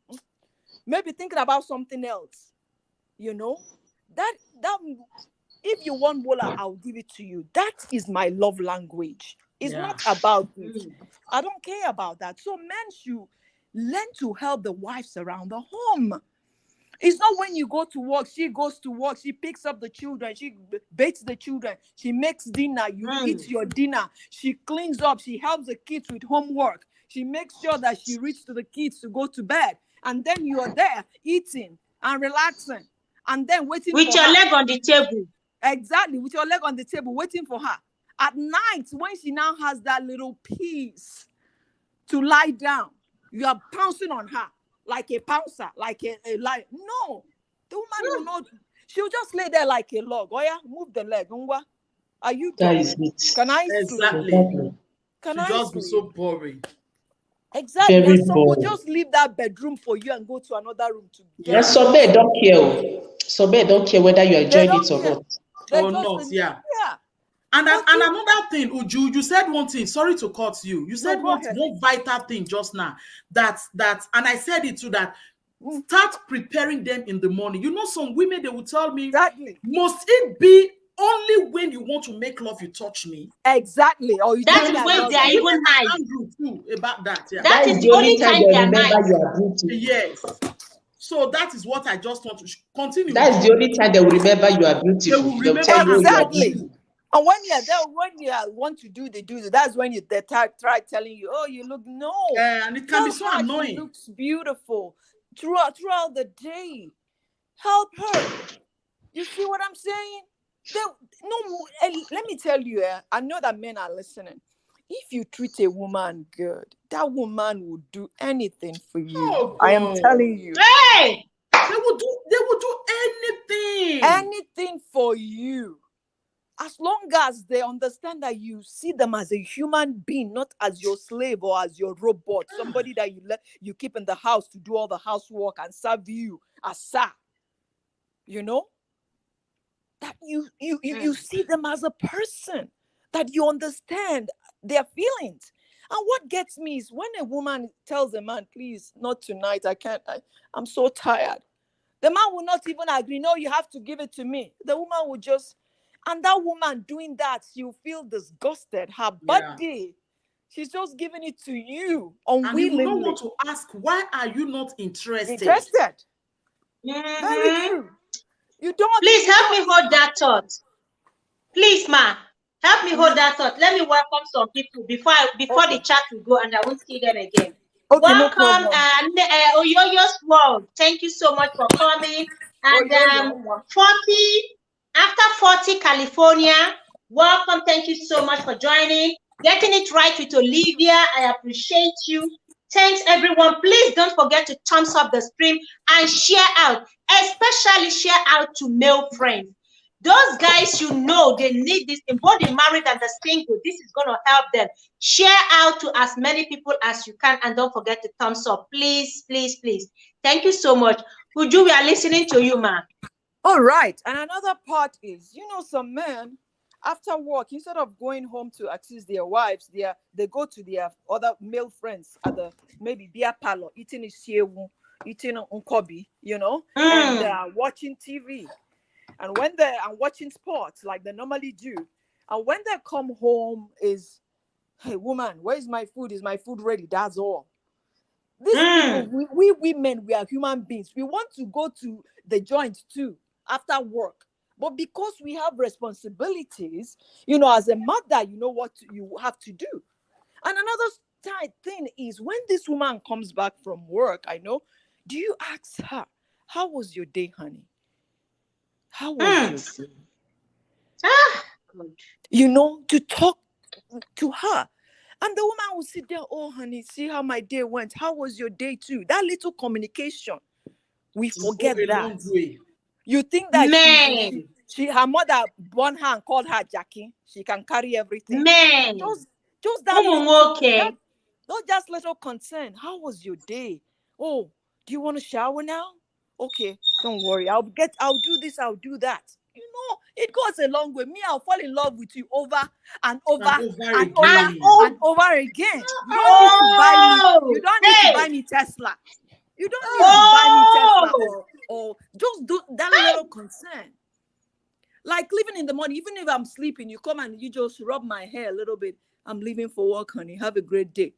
maybe thinking about something else, that if you want bola, I'll give it to you. That is my love language. It's not about it. I don't care about that. So men should learn to help the wives around the home. It's not when you go to work, she goes to work, she picks up the children, she baits the children, she makes dinner, you eat your dinner, she cleans up, she helps the kids with homework, she makes sure that she reads to the kids to go to bed, and then you are there eating and relaxing, and then waiting with your leg on the table. Exactly, with your leg on the table, waiting for her. At night, when she now has that little piece to lie down, you are pouncing on her like a pouncer, like a lion. No, the woman will not. She'll just lay there like a log. Oh yeah, move the leg. Are you done? That is it. Can I exactly. sleep? Can she I just sleep? Be so boring. Exactly. Very and some will just leave that bedroom for you and go to another room to get. Yeah, some men don't care. Some men don't care whether you are enjoying it or not. Or not, yeah. And another thing, Uju, you said one thing. Sorry to cut you. You said one vital thing just now. That and I said it too. That start preparing them in the morning. Some women, they will tell me, must it be only when you want to make love you touch me? Exactly. Or that's when they are even nice. Too about that. Yeah. That is the only time they are nice. Yes. So that is what I just want to continue. That's the only time they will remember you are beautiful. They will remember exactly. And when you want to do the do, that's when they try telling you, oh, you look and it can be so annoying. She looks beautiful throughout the day. Help her. You see what I'm saying? Let me tell you, I know that men are listening. if you treat a woman good, that woman will do anything for you. Oh, I am God. telling you. Hey! They will do anything. Anything for you. As long as they understand that you see them as a human being, not as your slave or as your robot, somebody that you keep in the house to do all the housework and serve you as sir. You know? That you see them as a person, that you understand their feelings. And what gets me is when a woman tells a man, please, not tonight, I can't, I'm so tired. The man will not even agree. No, you have to give it to me. The woman will just, and that woman doing that, she'll feel disgusted. Her body, she's just giving it to you unwillingly. And you don't want to ask, why are you not interested? Very true. You don't. Please help me hold that thought. Please, ma, help me hold that thought. Let me welcome some people before the chat will go, and I won't see them again. Okay, Welcome, no Oyoyo's World. Thank you so much for coming. And 40 California. Welcome. Thank you so much for joining. Getting it right with Olivia. I appreciate you. Thanks, everyone. Please don't forget to thumbs up the stream and share out, especially share out to male friends. Those guys, you know, they need this, both the married and the single. This is going to help them. Share out to as many people as you can, and don't forget to thumbs up. Please, please, please. Thank you so much. Uju, we are listening to you, ma. All right. And another part is, you know, some men, after work, instead of going home to assist their wives, they go to their other male friends at the maybe beer parlor, eating isiewu, eating unkobi, you know, and watching TV. And when they're watching sports like they normally do, and when they come home is, hey woman, where's my food? Is my food ready? That's all. These people, we women, we are human beings. We want to go to the joint too after work. But because we have responsibilities, you know, as a mother, you know what you have to do. And another thing is when this woman comes back from work, I know, do you ask her, how was your day, honey? How was your day? You know, to talk to her. And the woman will sit there, oh, honey, see how my day went. How was your day too? That little communication, we forget that. You think that her mother born her and called her Jackie. She can carry everything. Just that not just little concern. How was your day? Oh, do you want to shower now? Okay, don't worry. I'll do this, I'll do that. You know, it goes a long way. Me, I'll fall in love with you over and over and over again. You don't need to buy me. You don't need to buy me Tesla. You don't need to buy me Tesla or just do that little concern. Like living in the morning, even if I'm sleeping, you come and you just rub my hair a little bit. I'm leaving for work, honey. Have a great day.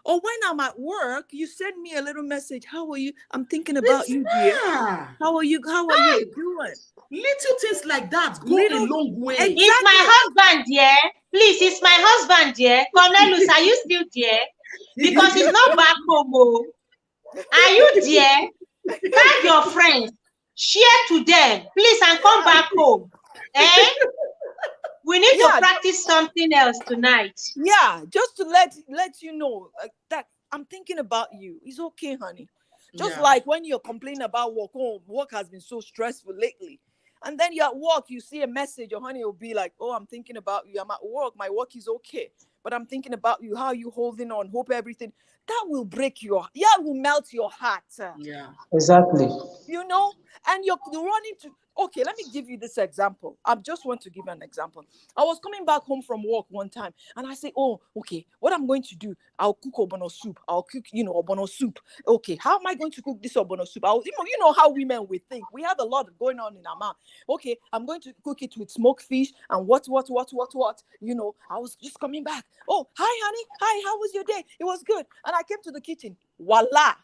Or when I'm at work, you send me a little message. How are you? I'm thinking about you, dear. How are you? How are you doing? Little things like that go a long way. Exactly. It's my husband, dear. Please, it's my husband, dear. Cornelius, are you still there? Because he's not back home. Are you there? Tag your friends. Share to them, please, and come back home. We need to practice something else tonight. Yeah, just to let you know that I'm thinking about you. It's okay, honey. Just like when you're complaining about work, oh, work has been so stressful lately. And then you're at work, you see a message, your honey will be like, oh, I'm thinking about you. I'm at work. My work is okay. But I'm thinking about you. How are you holding on? Hope everything. That will will melt your heart. Yeah. Exactly. You know, and you're running to, okay, let me give you this example. I just want to give an example. I was coming back home from work one time and I say, oh, okay, what I'm going to do, I'll cook obono soup. I'll cook, obono soup. Okay, how am I going to cook this obono soup? You know how women we think. We have a lot going on in our mouth. Okay, I'm going to cook it with smoked fish and what. You know, I was just coming back. Oh, hi, honey. Hi, how was your day? It was good. And I came to the kitchen. Voila.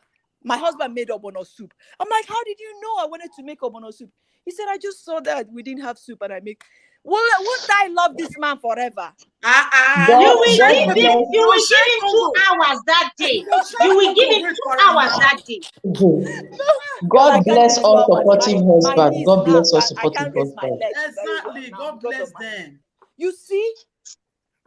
My husband made obono soup. I'm like, how did you know I wanted to make obono soup? He said, I just saw that we didn't have soup and I make. Well, won't I love this man forever? You will give him 2 hours that day. You will give him 2 hours that day. God bless all supportive husbands. God bless all supportive husbands. Exactly. God bless them. You see,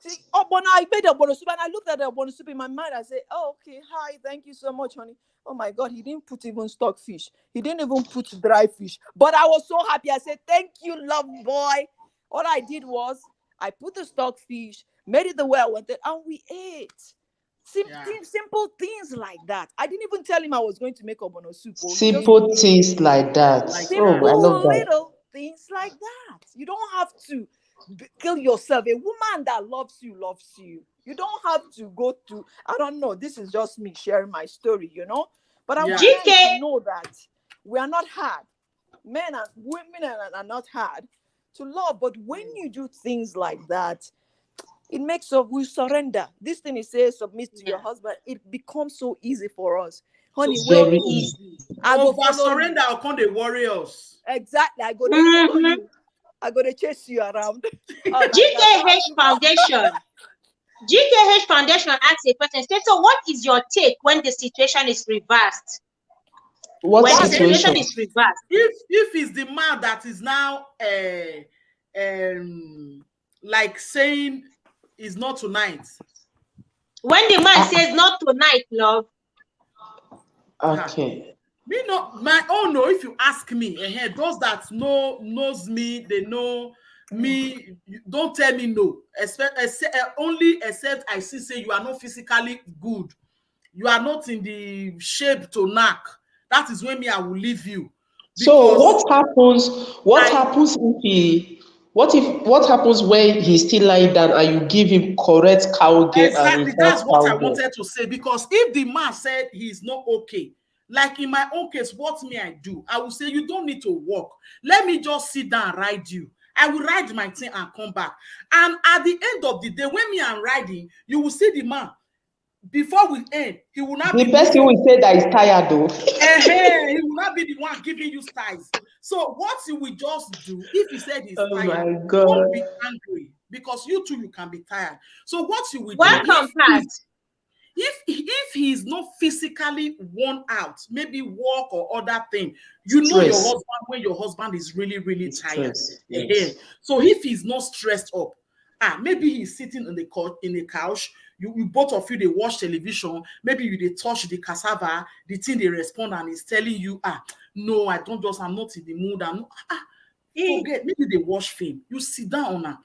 See, Obona, I made a bono soup and I looked at the bono soup in my mind. I said, oh, okay, hi, thank you so much, honey. Oh my God, he didn't put even stock fish. He didn't even put dry fish. But I was so happy. I said, thank you, love boy. All I did was I put the stock fish, made it the way I wanted, and we ate. Simple things like that. I didn't even tell him I was going to make obono soup. Simple things like that. Simple I love that. little things like that. You don't have to kill yourself. A woman that loves you loves you. You don't have to go to, I don't know, this is just me sharing my story, you know. But I want you to know that we are not hard. Men and women are not hard to love. But when you do things like that, it makes us, we surrender. This thing it says, submit to your husband. It becomes so easy for us. Honey, very easy. I go surrender, I'll come the warriors. Exactly. I go to follow you. I go to chase you around. GKH Foundation. GKH Foundation asks a question. So what is your take when the situation is reversed? What when situation? The situation is reversed? If it's the man that is now like saying it's not tonight. When the man says not tonight, love. Okay. Me no, my own no. If you ask me, those that knows me, they know me. Don't tell me no. Except I say you are not physically good. You are not in the shape to knock. That is when I will leave you. So what happens? What happens when he's still lying down and you give him correct cow girl? Exactly, that's what I wanted to say. Because if the man said he's not okay, like in my own case, what me I do? I will say you don't need to walk. Let me just sit down and ride you. I will ride my thing and come back. And at the end of the day, when me I'm riding, you will see the man. Before we end, he will not be the person will say that he's tired though. He will not be the one giving you styles. So what you will just do, if he said he's tired, don't be angry, because you too you can be tired. So what you will do, if he's not physically worn out, maybe walk or other thing, you know your husband when your husband is really, really tired. Yes. So if he's not stressed up, maybe he's sitting in the couch, you both of you they watch television, maybe they touch the cassava, the thing they respond and is telling you, no, I'm not in the mood. Forget, maybe they watch film. You sit down now.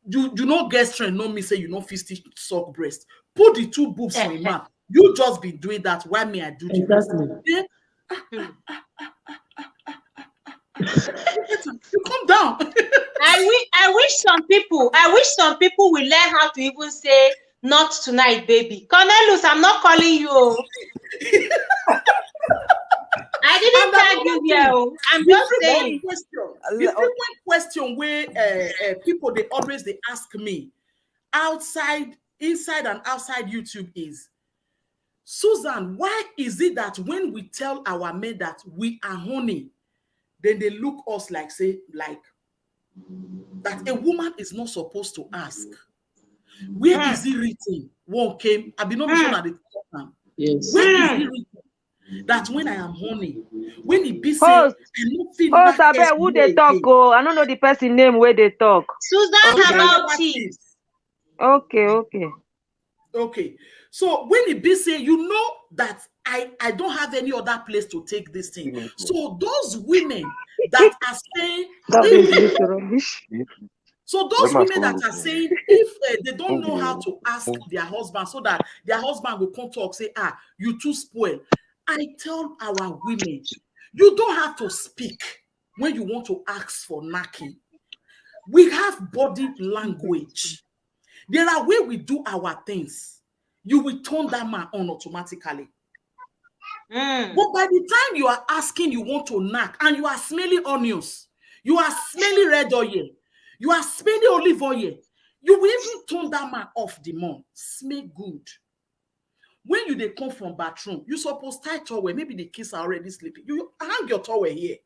You not get strength, no me say you not 50 suck breast. Put the two boobs in your mouth. You just be doing that. Why me I do the rest? You come down. I wish some people will learn how to even say not tonight, baby. Cornelius, I'm not calling you. I didn't tag you here. I'm just saying. The frequent question where people they ask me inside and outside YouTube is, Susan, why is it that when we tell our men that we are honey, then they look us like that a woman is not supposed to ask? Where is it written? One came, I be not sure at the top. Yes. Where is it written that when I am honey, when it be say, who they talk? Oh, I don't know the person name where they talk. Susan about it. Okay. So when it be say, you know that I don't have any other place to take this thing. Mm-hmm. So those women that are saying, if they don't know how to ask their husband so that their husband will come talk, say, you too spoiled. I tell our women, you don't have to speak when you want to ask for knacking. We have body language. There are ways we do our things. You will turn that man on automatically. But by the time you are asking, you want to knack, and you are smelling onions, you are smelling red oil, you are smelling olive oil, you will even turn that man off the month. Smell good. When they come from bathroom, you supposed tie towel. Maybe the kids are already sleeping. You hang your towel here.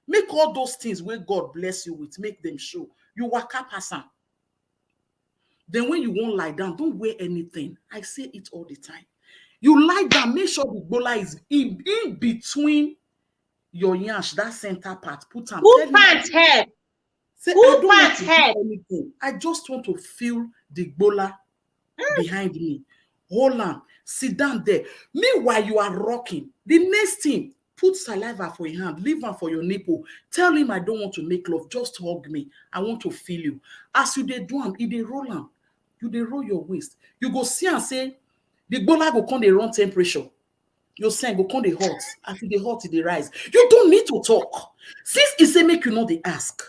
Make all those things where God bless you with, make them show. You waka person. Then when you won't lie down, don't wear anything. I say it all the time. You lie down, make sure the bola is in between your yansh, that center part. Put on. Put pants head. Say, I Who don't want part to head? do anything. I just want to feel the gbola behind me. Hold on. Sit down there. Meanwhile, you are rocking. The next thing, put saliva for your hand. Leave one for your nipple. Tell him I don't want to make love. Just hug me. I want to feel you. As you dey do am, e dey roll am. You dey roll your waist. You go see and say, the gbola go come dey run temperature. Your sign go come dey hot. As e dey hot, e dey rise. You don't need to talk. Since e say make you no dey ask,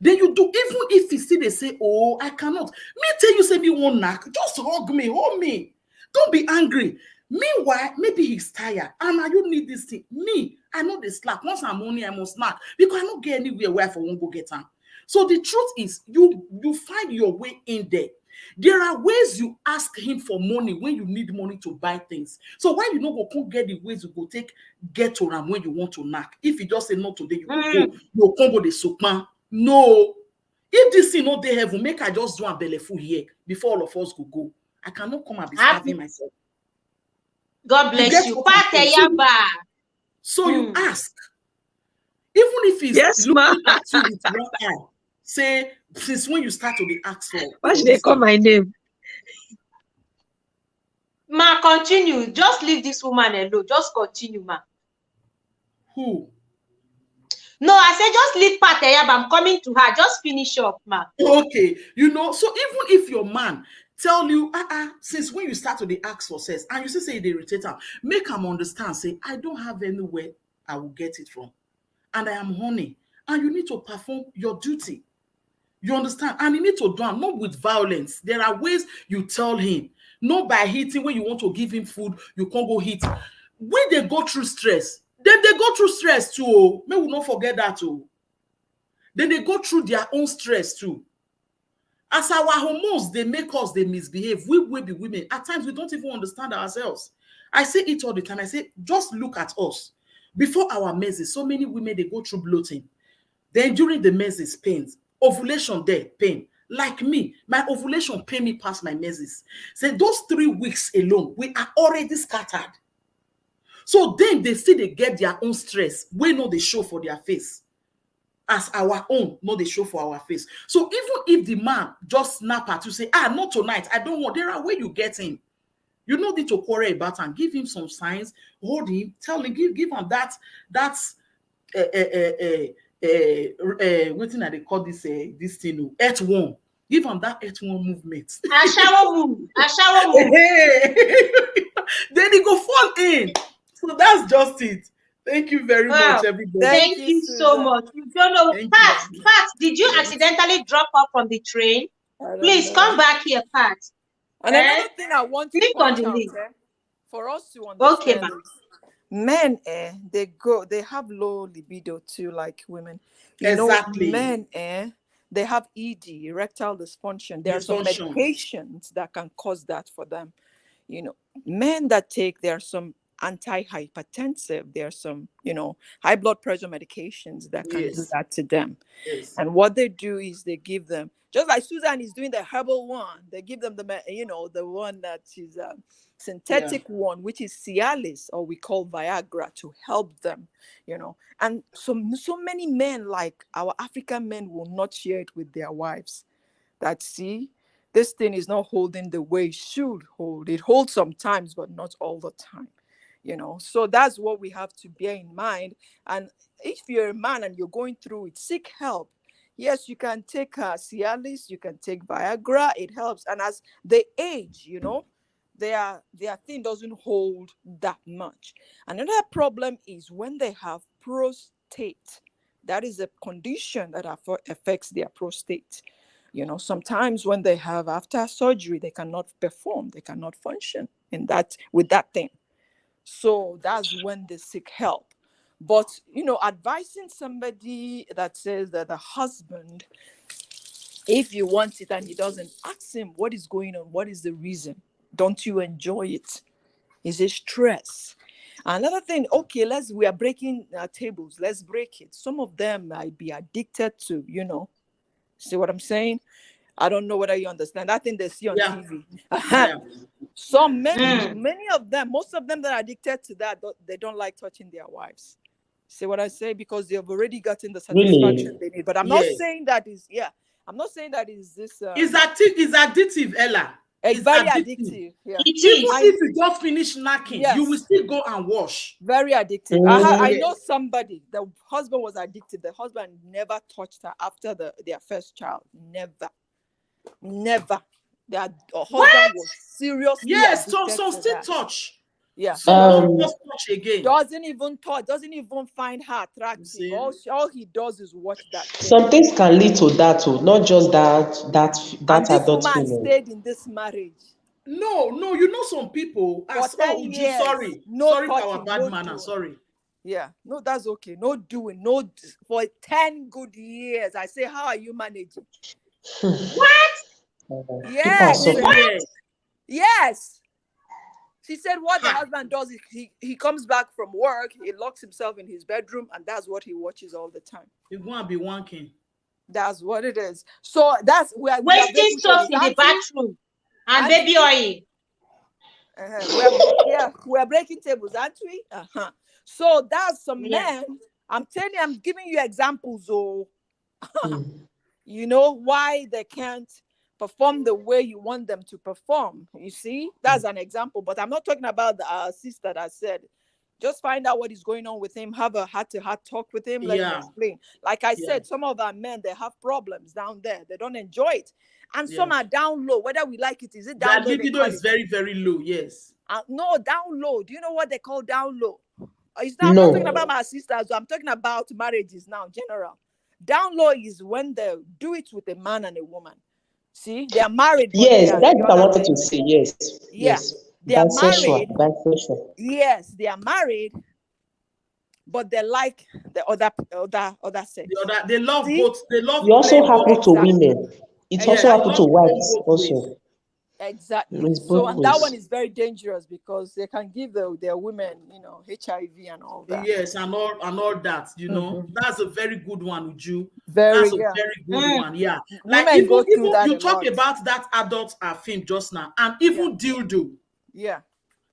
then you do. Even if e still dey say, oh, I cannot. Me tell you say me wan knack. Just hug me, hold me. Don't be angry. Meanwhile, maybe he's tired. And you need this thing. Me, I know the slack. Once I'm money, I must snack. Because I don't get anywhere where I won't go get am. So the truth is, you find your way in there. There are ways you ask him for money when you need money to buy things. So why you no go come get the ways you go take get to him when you want to knack? If you just say no today, you go go. You come go the soakman. No. If this thing not dey heaven, make I just do a belly full here before all of us go. I cannot come and be starving myself. God bless you. So you ask. Even if he's looking at you with one eye, say, since when you start to be asked for. Why should they call my name? Ma, continue. Just leave this woman alone. Just continue, ma. Who? No, I said just leave Pateyab. I'm coming to her. Just finish up, ma. Okay. You know, so even if your man tell you, since when you start to the ask for sex, and you still say they irritate her, make him understand, say, I don't have anywhere I will get it from. And I am horny. And you need to perform your duty. You understand? And you need to do it, not with violence. There are ways you tell him. Not by hitting. When you want to give him food, you can't go hit. When they go through stress, then they go through stress too. May we not forget that too. Then they go through their own stress too. As our hormones, they make us, they misbehave. We will be women. At times, we don't even understand ourselves. I say it all the time. I say, just look at us. Before our menses, so many women, they go through bloating. Then during the menses, pains. Ovulation there, pain. Like me, my ovulation pain me past my menses. So those 3 weeks alone, we are already scattered. So then they still they get their own stress. We know they show for their face. As our own, no, they show for our face. So even if the man just snap at you, say, not tonight, I don't want, there are ways you get him. You don't need to quarrel about and give him some signs, hold him, tell him, give him that's what thing they call this thing, earthworm. Give him that earthworm movement. A shower move. Then he go fall in. So that's just it. Thank you very much, everybody. Thank you so much. You don't know, Pat, did you accidentally drop off from the train? Please come back here, Pat. And another thing I want to point out, for us to understand, men, they have low libido too, like women. You exactly. know, men, they have ED, erectile dysfunction. There are some medications that can cause that for them. You know, men that take, there are some anti-hypertensive, there are some, high blood pressure medications that can do that to them. And what they do is they give them, just like Susan is doing the herbal one, they give them the one that is a synthetic one, which is Cialis, or we call Viagra, to help them, and so many men, like our African men, will not share it with their wives. That, see, this thing is not holding the way it should hold. It holds sometimes, but not all the time. So that's what we have to bear in mind. And if you're a man and you're going through it, seek help. Yes, you can take Cialis, you can take Viagra, it helps. And as they age, their thing doesn't hold that much. Another problem is when they have prostate. That is a condition that affects their prostate. Sometimes when they have after surgery, they cannot perform, they cannot function with that thing. So that's when they seek help. But, advising somebody that says that the husband, if you want it and he doesn't, ask him what is going on. What is the reason? Don't you enjoy it? Is it stress? Another thing, okay, we are breaking tables. Let's break it. Some of them might be addicted to, see what I'm saying? I don't know whether you understand. I think they see on TV. Some many of them, most of them that are addicted to that, they don't like touching their wives. See what I say? Because they've already gotten the satisfaction they need. But I'm not saying that is I'm not saying that is this. It's addictive, Ella. It's very addictive. Yeah. It Even is. if you just finish knacking, you will still go and wash. Very addictive. I know somebody, the husband was addicted. The husband never touched her after their first child. Never. Their husband was seriously Yes, so addicted still that. touch. Yeah. So just touch again. Doesn't even find her attractive. All he does is watch that thing. Some things can lead to that too, not just that And this adult man feeling. stayed in this marriage. No, you know some people. For 10 years, sorry touching, for our bad no manner. doing. Sorry. Yeah, no, that's okay. No doing, for 10 good years. I say, how are you managing? What? Yes. Yes. Yes. She said what the husband does is he comes back from work, he locks himself in his bedroom, and that's what he watches all the time. You're going to be wanking. That's what it is. So that's where we are wasting stuff in the bathroom and baby oil. We're breaking tables, aren't we? So that's some men. I'm telling you, I'm giving you examples of you know why they can't perform the way you want them to perform. You see, that's an example. But I'm not talking about the sister that said, just find out what is going on with him, have a heart-to-heart talk with him, let him explain. Like I said, some of our men, they have problems down there. They don't enjoy it. And some are down low, whether we like it. Is it down low? That libido is very, very low, yes. No, down low. Do you know what they call down low? I'm not talking about my sisters. I'm talking about marriages now, general. Down low is when they do it with a man and a woman. See, they are married. Yes, that's what I wanted to say. Yes. Yeah. Yes. They are Bisexual, married. bisexual. Yes, they are married, but they like the other sex. They love both. They love. It also happens to women. It also happens to wives also. Exactly. So and that one is very dangerous because they can give their women, HIV and all that. Yes, and all that. That's a very good one, Uju. Very good one. Yeah. Like women even go through that you talk about that adult film just now, and even dildo. Yeah.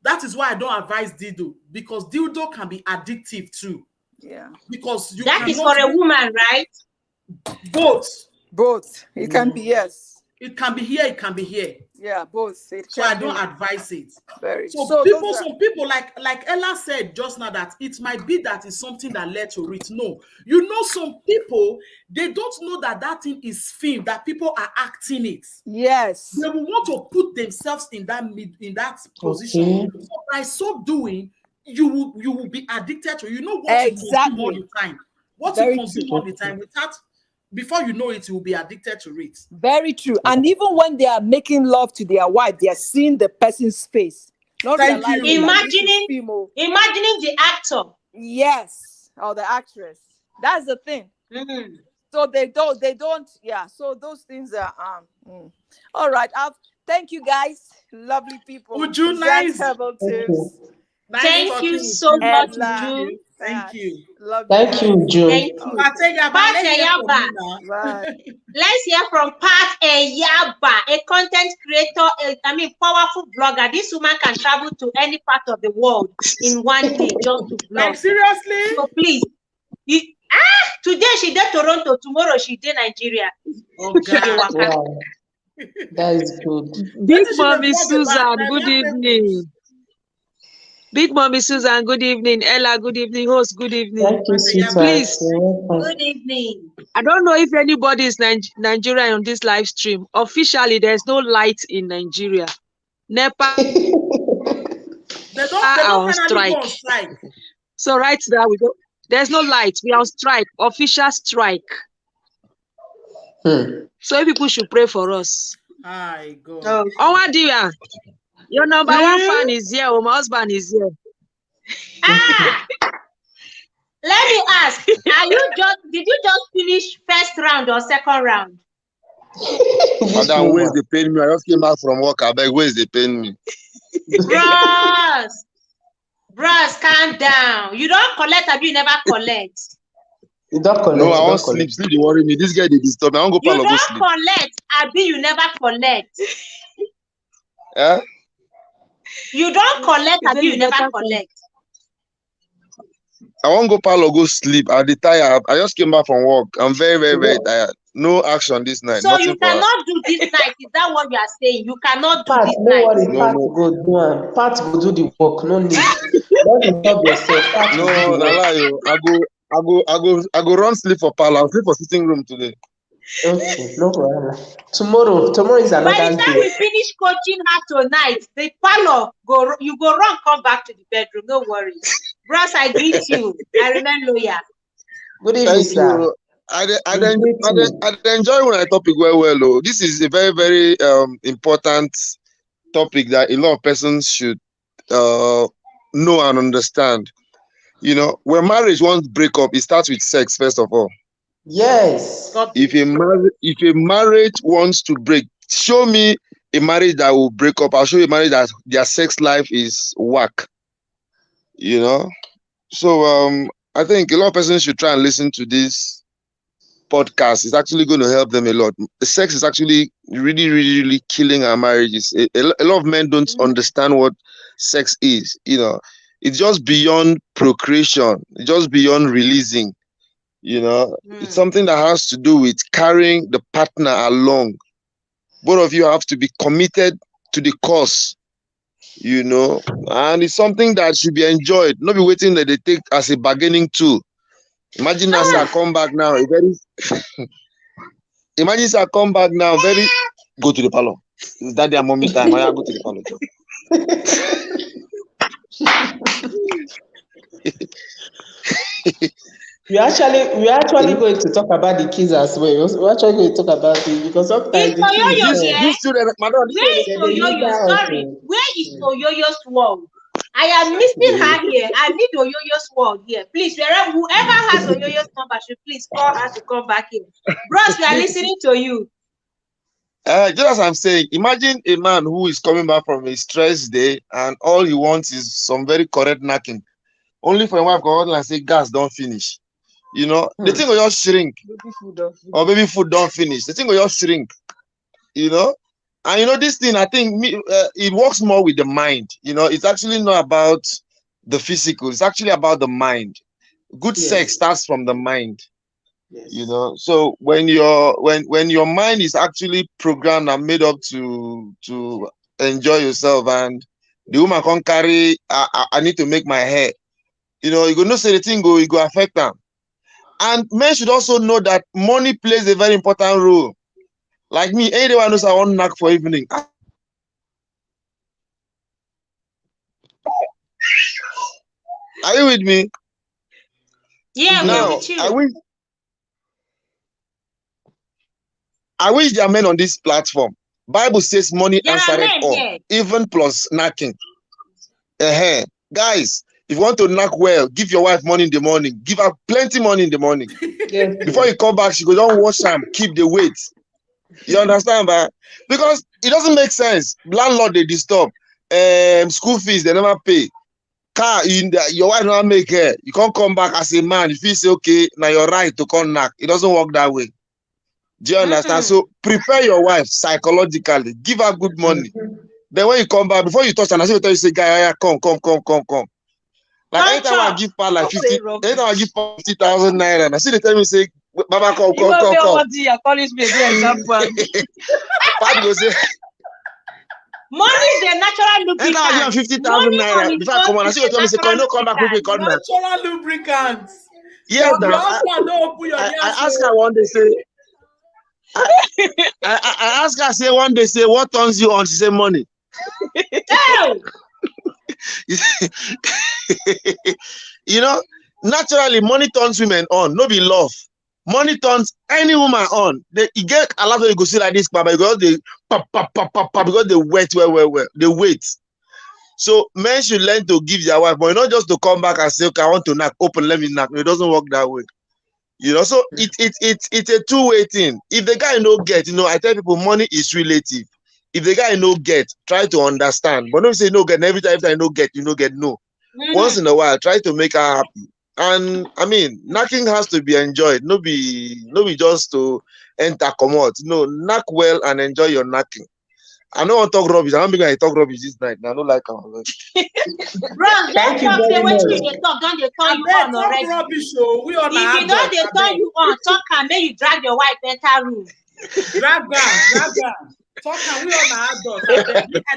That is why I don't advise dildo, because dildo can be addictive too. Yeah. Because that is for a woman, right? Both. It can be, yes. It can be here, it can be here. Yeah, both. So I don't advise it. So some people like Ella said just now, that it might be that is something that led to it. No, some people, they don't know that thing is film, that people are acting it. Yes. They will want to put themselves in that position. So by so doing, you will be addicted to what you consume all the time. What you consume all the time before you know it, you will be addicted to it. Very true. And even when they are making love to their wife, they are seeing the person's face. Imagining the actor. Yes, or the actress. That's the thing. So they don't. Yeah. So those things are. All right. Thank you, guys. Lovely people. Would you nice? Thank you so much, Uju. Thank you. Thank you, Uju. Thank you. Let's hear from Pat Eyaba, a content creator, powerful blogger. This woman can travel to any part of the world in one day just to blog. Like, seriously? So please. Today she did Toronto, tomorrow she did Nigeria. Oh God. Wow. That is good. Big Mommy Susan, good evening. Big Mommy Susan, good evening. Ella, good evening. Host, good evening. Thank you, sweetheart. Please. Good evening. I don't know if anybody is Nigerian on this live stream. Officially, there's no light in Nigeria. NEPA they don't on strike. So right there we go. There's no light. We are on strike. Official strike. So people should pray for us. I go. Oh, dear. Your number one fan is here. My husband is here. Let me ask. Did you just finish first round or second round? Madam, where's the pain me? I just came back from work. I beg, where's the pain me? Bros, calm down. You don't collect, you never collect. You don't collect. No, I won't sleep. Sleep, they worry me. This guy, they disturb me. I won't go You don't sleep. collect, you never collect. Eh? You don't collect, you never collect. I won't go parlor, go sleep. I'll be tired. I just came back from work. I'm very, very, very tired. No action this night. So Nothing you for us. cannot do this night. Is that what you are saying? You cannot do Pat, this no night. worry, No, Pat no. go do am. Pat go do the work. No need. Don't disturb yourself. Pat No, go do the I work. lie you. I go run sleep for parlor. I'll sleep for sitting room today. Okay, no problem. Tomorrow is By the another time day. we finish coaching her tonight, the parlor you go run, come back to the bedroom. No worries. Bros, I greet you. I remain loyal. Good evening, Thank sir. you. I We greet you. enjoy when I topic well. Oh. This is a very, very important topic that a lot of persons should know and understand. You know, when marriage wants to break up, it starts with sex first of all. Yes. God If a marriage wants to break, show me a marriage that will break up. I'll show you a marriage that their sex life is whack. You know, so I think a lot of persons should try and listen to this podcast. It's actually going to help them a lot. Sex is actually really, really, really killing our marriages. A lot of men don't understand what sex is. You know, it's just beyond procreation, it's just beyond releasing. You know, it's something that has to do with carrying the partner along. Both of you have to be committed to the cause, you know, and it's something that should be enjoyed, not be waiting that they take as a bargaining tool. Imagine as I come back now, imagine as I come back now, go to the parlor. Is that their mommy time? I go to the parlor. We're actually going to talk about the kids as well. We're actually going to talk about it because sometimes Is the kids. Oyoyo here? This student, madam, Where is Oyoyo? Sorry, where is Oyoyo's wall? I am missing her here. I need Oyoyo's wall here. Please, whoever has Oyoyo's number should please call her to come back here. Bros, we are listening to you. Just as I'm saying, imagine a man who is coming back from a stress day and all he wants is some very correct knacking. Only for a wife go out and say gas don't finish. You know, the thing will just shrink. Baby food don't finish. The thing will just shrink. You know, and you know this thing. I think it works more with the mind. You know, it's actually not about the physical. It's actually about the mind. Good sex starts from the mind. Yes. You know, so when your mind is actually programmed and made up to enjoy yourself, and the woman can't carry, I need to make my hair. You know, you go no say the thing go affect them. And men should also know that money plays a very important role. Like me, anyone knows I want to knock for evening. Are you with me? Yeah, now, we're with you. I wish there are men on this platform. Bible says money answered all, here. Even plus knocking. Guys, if you want to knock well, give your wife money in the morning. Give her plenty money in the morning. Before you come back, she go, don't wash them, keep the weight. You understand, but because it doesn't make sense. Landlord, they disturb. School fees, they never pay. Car, your wife never make hair. You can't come back as a man. If you say, okay, now you're right to come knock. It doesn't work that way. Do you understand? So prepare your wife psychologically. Give her good money. Then when you come back, before you touch her, you say, guy, come. Like anytime I give her like 50,000 naira, I see the time you say, Baba, come. You're calling me a example. Pat go say, money is a natural lubricant. And I give 50,000 naira. Before I come on, I see what you say, come back quickly, come back. Natural lubricant. Yes, I ask her one day, say, I ask her, say one day, say, what turns you on? She say, money. You know, naturally, money turns women on, no be love. Money turns any woman on. You get a lot of you go see like this, but because they pop, because they wait, well. They wait. So men should learn to give their wife money, not just to come back and say, okay, I want to knock, open, let me knock. It doesn't work that way. You know, so it's a two-way thing. If the guy no get, you know, I tell people money is relative. If the guy no get, try to understand. But don't say no get. Every time I no get, you no get no. Once in a while, try to make her happy. And I mean, knocking has to be enjoyed. No be just to enter commode. No, knock well and enjoy your knocking. I don't want to talk rubbish. I don't think I talk rubbish this night. I don't like our Bro, Thank let's you talk. Say very what much. you talk. Don't they I turn you bet on talk already? rubbish, oh. We on If you adult. don't, they turn you on. Talk and make you drag your wife enter room. Drag down. Talk and we on adult. I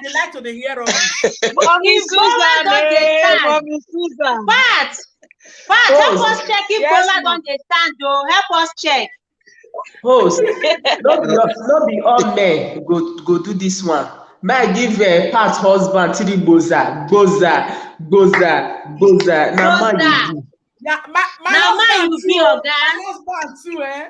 dey like to hear rubbish. Mommy If Bola Susan, don't they stand, Mommy Susan. Pat, help us check if Yes, Bola don't they stand, though. Help us check. Host, not be all men go do this one. May I give Pat husband three boza. Now man you Boza. do. Yeah, my Now, man, husband you too. be Oh. Oga. My husband too, eh?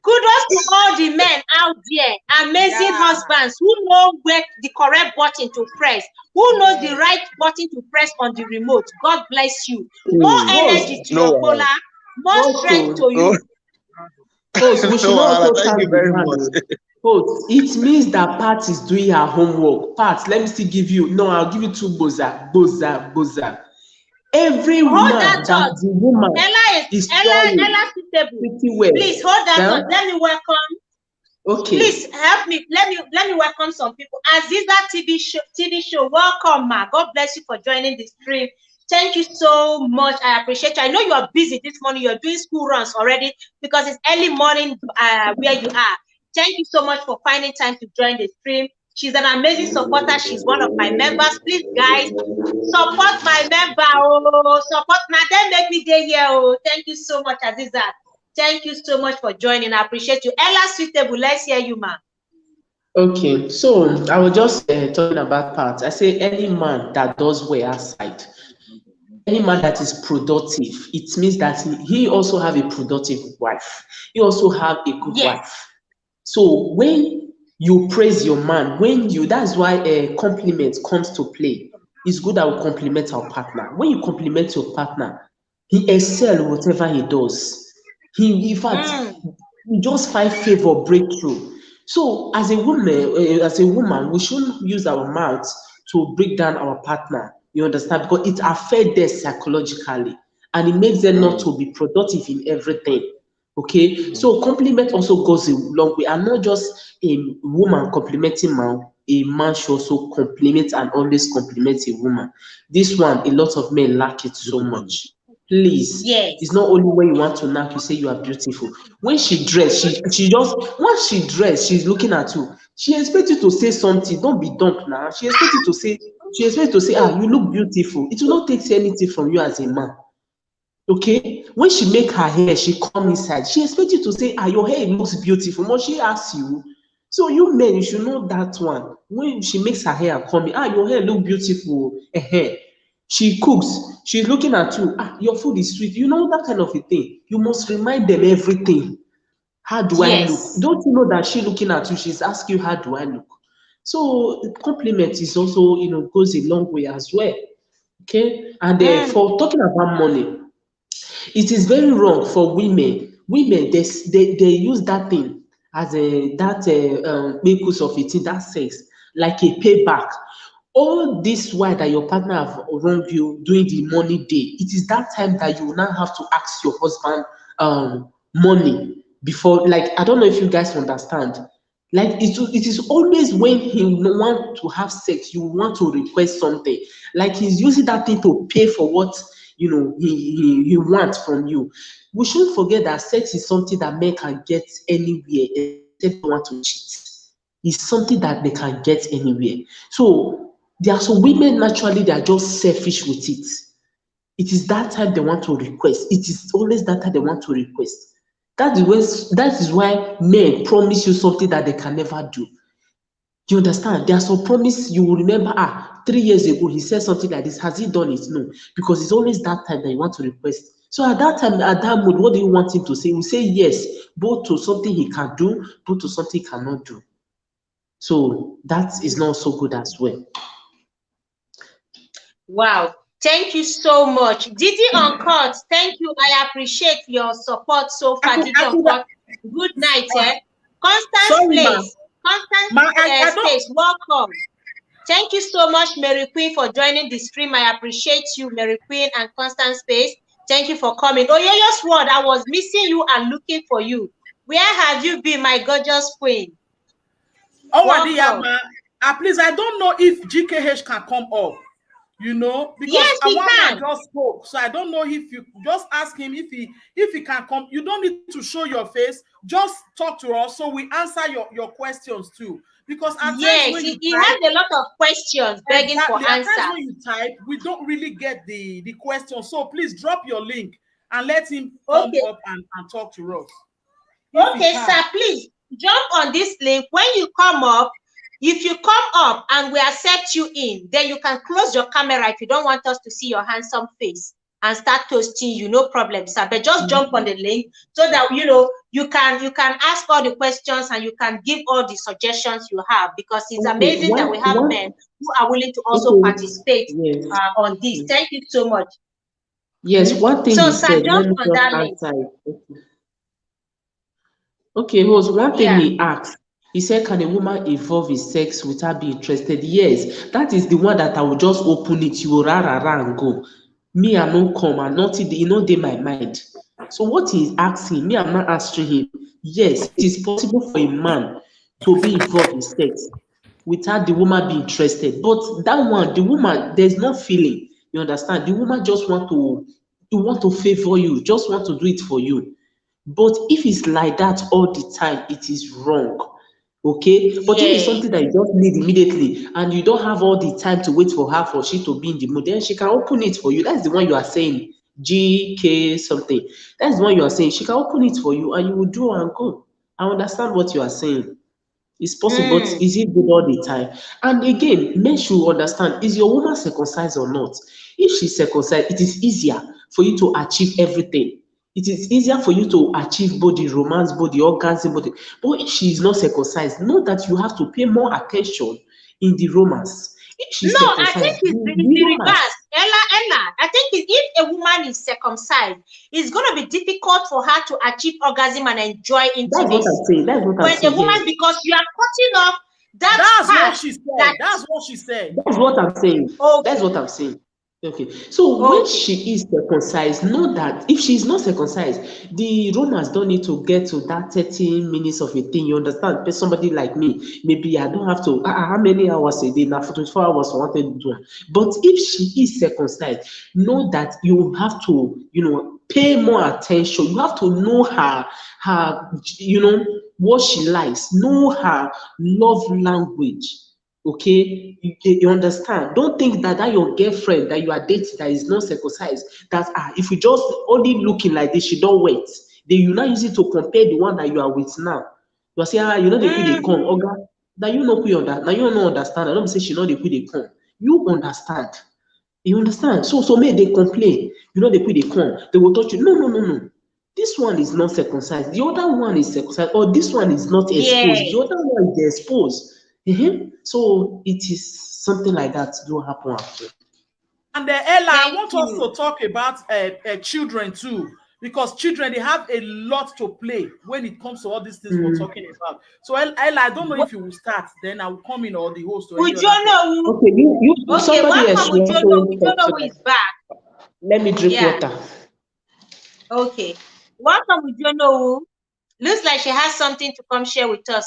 Kudos to all the men out there, amazing Yeah. husbands who know where the correct button to press, who knows the right button to press on the remote. God bless you. More energy to your Bola, more strength to you. Host, we should not also Thank thank you the very man. much. Host, it means that Pat is doing her homework. Pat, let me still give you. No, I'll give you two boza. Every Hold man that that thought. the woman Ella is trying suitable. pretty well. Please hold that Then, thought. Let me welcome. okay. Please help me. Let me welcome some people. Aziza TV show. Welcome, ma. God bless you for joining the stream. Thank you so much. I appreciate you. I know you are busy this morning. You're doing school runs already because it's early morning where you are. Thank you so much for finding time to join the stream. She's an amazing supporter. She's one of my members. Please, guys, support my member. Oh, support my. Then make me day here. Oh, thank you so much, Aziza. Thank you so much for joining. I appreciate you. Ella Suitable, let's hear you, ma. Okay, so I was just talking about Pat. I say any man that does well outside, any man that is productive, it means that he also have a productive wife. He also have a good wife. So when you praise your man, that's why compliment comes to play. It's good that we compliment our partner. When you compliment your partner, he excel whatever he does. In fact, he just find favor breakthrough. So as a woman, we shouldn't use our mouth to break down our partner. You understand? Because it affects them psychologically and it makes them not to be productive in everything. Okay, so compliment also goes a long way, and not just a woman complimenting man. A man should also compliment and always compliment a woman. This one, a lot of men lack it so much. Please, it's not only when you want to knock, you say you are beautiful. When she dress, she just once she dress, she's looking at you. She expects you to say something. Don't be dumb now. She expects you to say, you look beautiful. It will not take anything from you as a man. Okay, when she make her hair, she come inside. She expects you to say, your hair looks beautiful. Must she ask you? So you men, you should know that one. When she makes her hair and come in, your hair look beautiful. She cooks. She's looking at you. Your food is sweet. You know that kind of a thing. You must remind them everything. How do I look? Don't you know that she looking at you? She's asking you, how do I look? So compliment is also, goes a long way as well. Okay, and for talking about money. It is very wrong for women. Women, they use that thing as makers of it, that sex, like a payback. All this while that your partner have wronged you during the money day, it is that time that you will now have to ask your husband money before. Like, I don't know if you guys understand. Like it is always when he want to have sex, you want to request something. Like he's using that thing to pay for what he wants from you. We shouldn't forget that sex is something that men can get anywhere except they want to cheat. It's something that they can get anywhere. So there are some women naturally they are just selfish with it. It is that time they want to request. It is always that time they want to request. That is why men promise you something that they can never do. You understand? There are some promise you will remember, 3 years ago, he said something like this. Has he done it? No. Because it's always that time that you want to request. So at that time, at that mood, what do you want him to say? He will say yes, both to something he can do, both to something he cannot do. So that is not so good as well. Wow. Thank you so much. Didi Uncut, thank you. I appreciate your support so far. Didi Uncut, good night. Constance Place. Constance Space, welcome. Thank you so much, Mary Queen, for joining the stream. I appreciate you, Mary Queen and Constance Space. Thank you for coming. Oh, yes, word. I was missing you and looking for you. Where have you been, my gorgeous queen? Oh, Welcome. please, I don't know if GKH can come up. You know, because Yes, he one can. man just spoke, so I don't know if you just ask him if he can come. You don't need to show your face, just talk to us so we answer your questions too. Because at Yes, times when you he type, has a lot of questions begging for exactly, at times answers. when you type, we don't really get the question. So please drop your link and let him come Okay. up and talk to us. If he Okay, can. sir, please jump on this link. When you come up, if you come up and we accept you in, then you can close your camera if you don't want us to see your handsome face and start toasting you. No problem, sir. But just jump on the link so that you can ask all the questions and you can give all the suggestions you have, because it's amazing that we have men who are willing to also participate on this. Thank you so much. Yes, one thing So, he sir, said, let jump me on just that link. answer it. Okay, was one thing Yeah. he asked. He said, can a woman involve in sex without being interested? Yes, that is the one that I will just open it, you will rah and go. Me, I no come, and nothing, dey my mind. So what he is asking, me, I'm not answering him. Yes, it is possible for a man to be involved in sex without the woman being interested. But that one, the woman, there's no feeling. You understand? The woman just want to favor you, just want to do it for you. But if it's like that all the time, it is wrong. Okay? But if it's something that you just need immediately and you don't have all the time to wait for her for she to be in the mood, then she can open it for you. That's the one you are saying. GK something. That's the one you are saying. She can open it for you and you will do and go. I understand what you are saying. It's possible, but is it good all the time? And again, men should understand, is your woman circumcised or not? If she's circumcised, it is easier for you to achieve everything. It is easier for you to achieve both the romance, both the orgasm, both the... But if she is not circumcised, know that you have to pay more attention in the romance. If she's No, I think circumcised, it's the the romance. reverse. Ella, I think if a woman is circumcised, it's going to be difficult for her to achieve orgasm and enjoy That's what intimacy. I'm saying. That's what I'm When a saying. woman, Yes. because you are cutting off that That's part. what she said. That's what she said. That's what I'm saying. Okay. That's what I'm saying. Okay. So when she is circumcised, know that if she's not circumcised, the romance don't need to get to that 30 minutes of a thing. You understand? But somebody like me, maybe I don't have to, how many hours a day? Now for 24 hours, I wanted to do. But if she is circumcised, know that you have to, pay more attention. You have to know her, what she likes, know her love language. Okay, you understand? Don't think that your girlfriend that you are dating that is not circumcised, that if you just only looking like this, she don't wait. Then you now use it to compare the one that you are with now. You are saying, they quit they come. Oga, now you know who understand. Now you don't understand. I don't say she know they quit they come. You understand. You understand? So may they complain. They quit they come. They will touch you. No. This one is not circumcised. The other one is circumcised. Or this one is not exposed. The other one is exposed. So it is something like that do happen after. And Ella, I want us to talk about children too, because children, they have a lot to play when it comes to all these things we're talking about. So Ella, I don't know if you will start, then I will come in, or the host. Would you know? Okay, you somebody else. Would you know who is back? Let me drink water. Okay. Welcome, would you know? Looks like she has something to come share with us.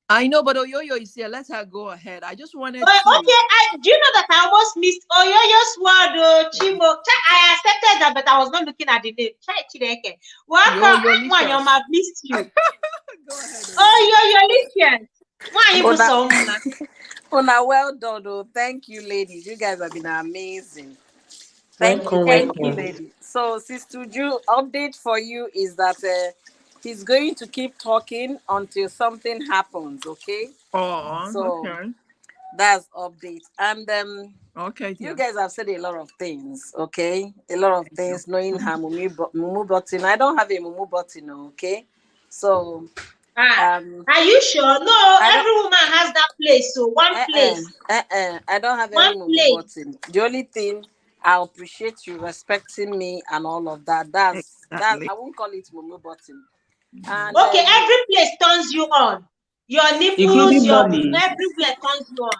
I know, but Oyoyo is here. Let her go ahead. I just wanted to... Okay, do you know that I almost missed Oyoyo's word, Chimo? I accepted that, but I was not looking at the name. Welcome, I've missed you. Go ahead. Oyoyo, listen. Well done, though. Thank you, ladies. You guys have been amazing. Thank you, ladies. So, Sister Tuju, update for you is that he's going to keep talking until something happens, okay? Okay. That's update. And you guys have said a lot of things, okay? A lot of things, knowing her mumu button. I don't have a mumu button, okay? So are you sure? No, every woman has that place. So one place. I don't have any mumu button. The only thing, I appreciate you respecting me and all of that. That's I won't call it mumu button. And, okay, every place turns you on. Your nipples, everywhere turns you on.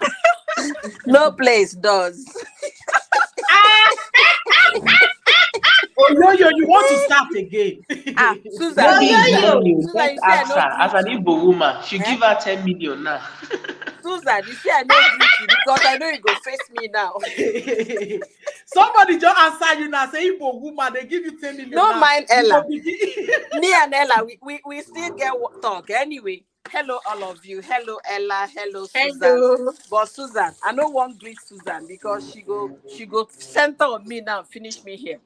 No place does. Oh, yo, you want to start again? Susan, Yo, Maybe yo, it's yo. not you. Susan, Let's you say I ask no her as an greet you. Igbo woman. She Eh? give her 10 million now. Susan, you say I no greet you because I know you go face me now. Somebody just answer you now. Say, Igbo woman, they give you 10 million No now. mind You Ella. go begin- Me and Ella, we still get talk anyway. Hello, all of you. Hello, Ella. Hello, Susan. Hello. But Susan, I don't want greet Susan because she go center on me now, finish me here.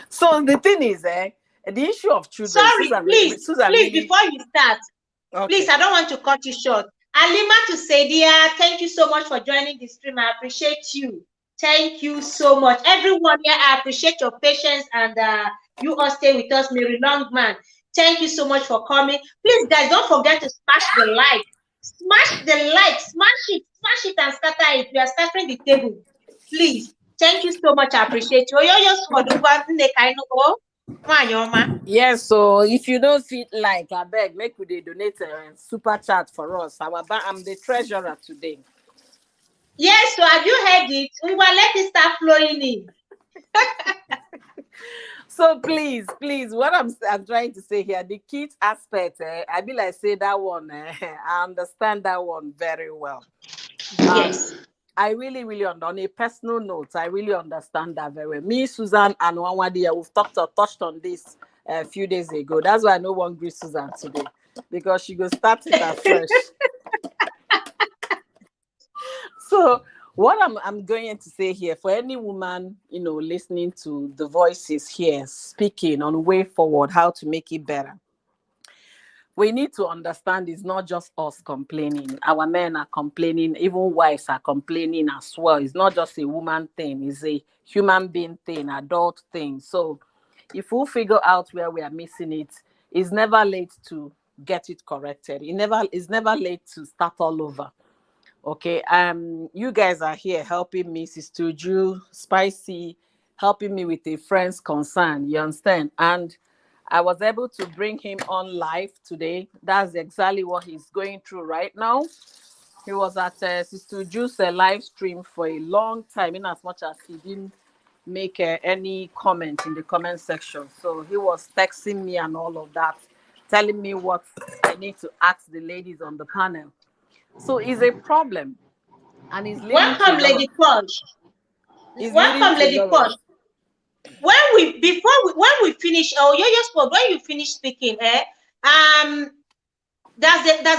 So the thing is, the issue of children, Sorry, please, Susan please, really. before you start, Okay. please, I don't want to cut you short. Alima to Sadia, thank you so much for joining the stream. I appreciate you. Thank you so much. Everyone here, I appreciate your patience and you all stay with us, Mary Longman. Thank you so much for coming. Please, guys, don't forget to smash the like. Smash the like, smash it and scatter it. We are scattering the table. Please. Thank you so much. I appreciate you. Yes, so if you don't feel like, I beg, make we donate a super chat for us. I'm the treasurer today. Yes, so have you heard it? We will let it start flowing in. So please, what I'm trying to say here, the kids aspect, I be like say that one, I understand that one very well. Yes. I really, on a personal note, I really understand that very well. Me, Susan, and Wanwadi, we've touched on this a few days ago. That's why I no one greet Susan today, because she go start it afresh. So what I'm going to say here, for any woman, listening to the voices here, speaking on way forward, how to make it better, we need to understand it's not just us complaining. Our men are complaining, even wives are complaining as well. It's not just a woman thing, it's a human being thing, adult thing. So if we figure out where we are missing it, it's never late to get it corrected. It's never late to start all over. Okay, you guys are here helping me, Sister Ju, Spicy, helping me with a friend's concern, you understand? And I was able to bring him on live today. That's exactly what he's going through right now. He was at Sister Ju's live stream for a long time, in as much as he didn't make any comment in the comment section. So he was texting me and all of that, telling me what I need to ask the ladies on the panel. So it's a problem, and it's leading Welcome, to Lady Posh. Welcome, Lady Posh. When we finish, when you finish speaking, there's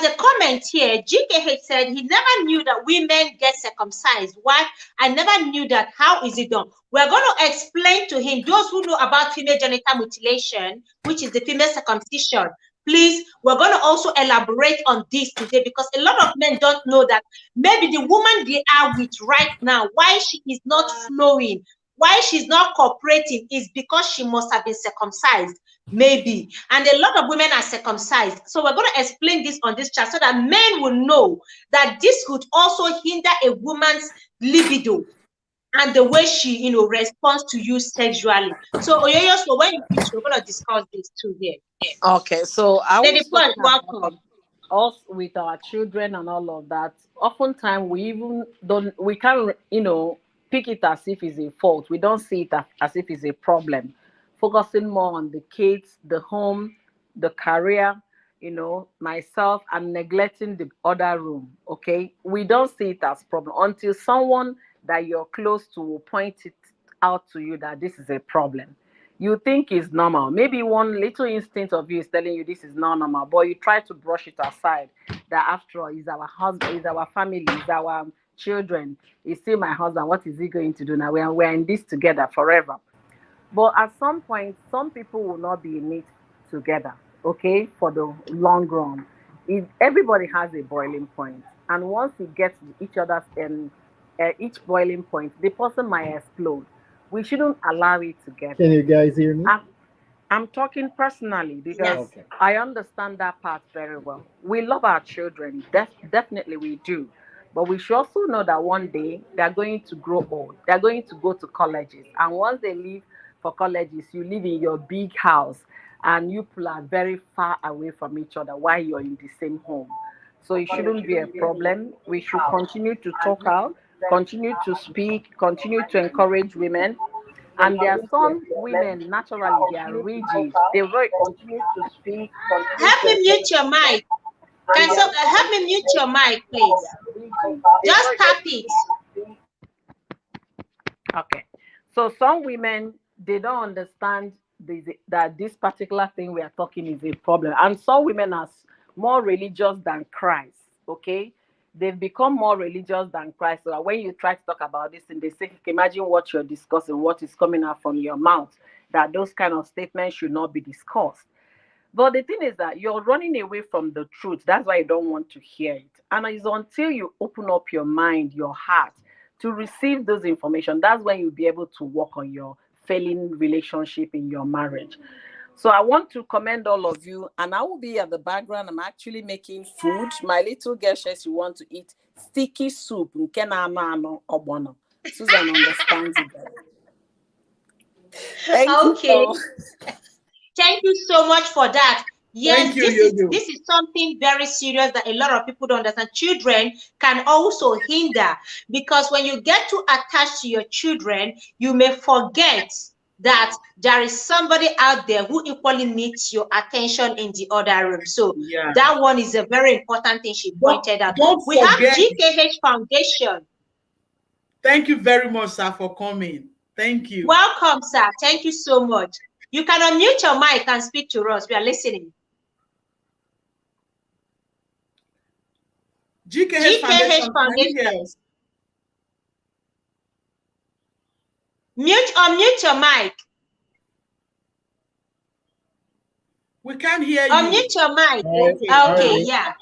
a comment here. GKH said he never knew that women get circumcised. Why? I never knew that. How is it done? We're going to explain to him, those who know about female genital mutilation, which is the female circumcision. Please, we're going to also elaborate on this today, because a lot of men don't know that maybe the woman they are with right now, why she is not flowing, why she's not cooperating, is because she must have been circumcised. Maybe. And a lot of women are circumcised. So we're going to explain this on this chat so that men will know that this could also hinder a woman's libido and the way she, responds to you sexually. So Oyoyo, so when you finish, we're going to discuss this too here. Okay, so I Lady was Posh, welcome. us with our children and all of that. Oftentimes we can't, pick it as if it's a fault. We don't see it as if it's a problem. Focusing more on the kids, the home, the career, myself, and neglecting the other room. Okay, we don't see it as problem until someone that you're close to will point it out to you that this is a problem. You think it's normal. Maybe one little instinct of you is telling you this is not normal, but you try to brush it aside. That after all, is our husband, is our family, is our children, is still my husband. What is he going to do now? We're in this together forever. But at some point, some people will not be in it together, okay, for the long run. Everybody has a boiling point, and once you get to each other's each boiling point, the person might explode. We shouldn't allow it to get. Can you guys hear me? I'm talking personally because Okay. I understand that part very well. We love our children, definitely we do. But we should also know that one day they're going to grow old. They're going to go to colleges. And once they leave for colleges, you live in your big house and you people are very far away from each other while you're in the same home. So it shouldn't be a problem. We should continue to talk out. continue to speak, continue to encourage women. And there are some women, naturally, they are rigid. They will continue to speak, continue Help to me mute your mic. Can some help me mute your mic, please? Just tap it. Okay. So some women, they don't understand that this particular thing we are talking is a problem. And some women are more religious than Christ. Okay. They've become more religious than Christ. So when you try to talk about this and they say, imagine what you're discussing, what is coming out from your mouth, that those kind of statements should not be discussed. But the thing is that you're running away from the truth. That's why you don't want to hear it. And it's until you open up your mind, your heart, to receive those information, that's when you'll be able to work on your failing relationship in your marriage. So I want to commend all of you, and I will be at the background. I'm actually making food. My little girl says you want to eat sticky soup. Susan understands it better. Thank Okay. you. Thank you so much for that. Yes, You, this is something very serious that a lot of people don't understand. Children can also hinder, because when you get too attached to your children, you may forget that there is somebody out there who equally needs your attention in the other room. So that one is a very important thing she pointed out. We have GKH Foundation. Thank you very much, sir, for coming. Thank you. Welcome, sir. Thank you so much. You can unmute your mic and speak to us. We are listening. GKH Foundation. Unmute your mic. We can't hear you. Unmute your mic. Okay, yeah.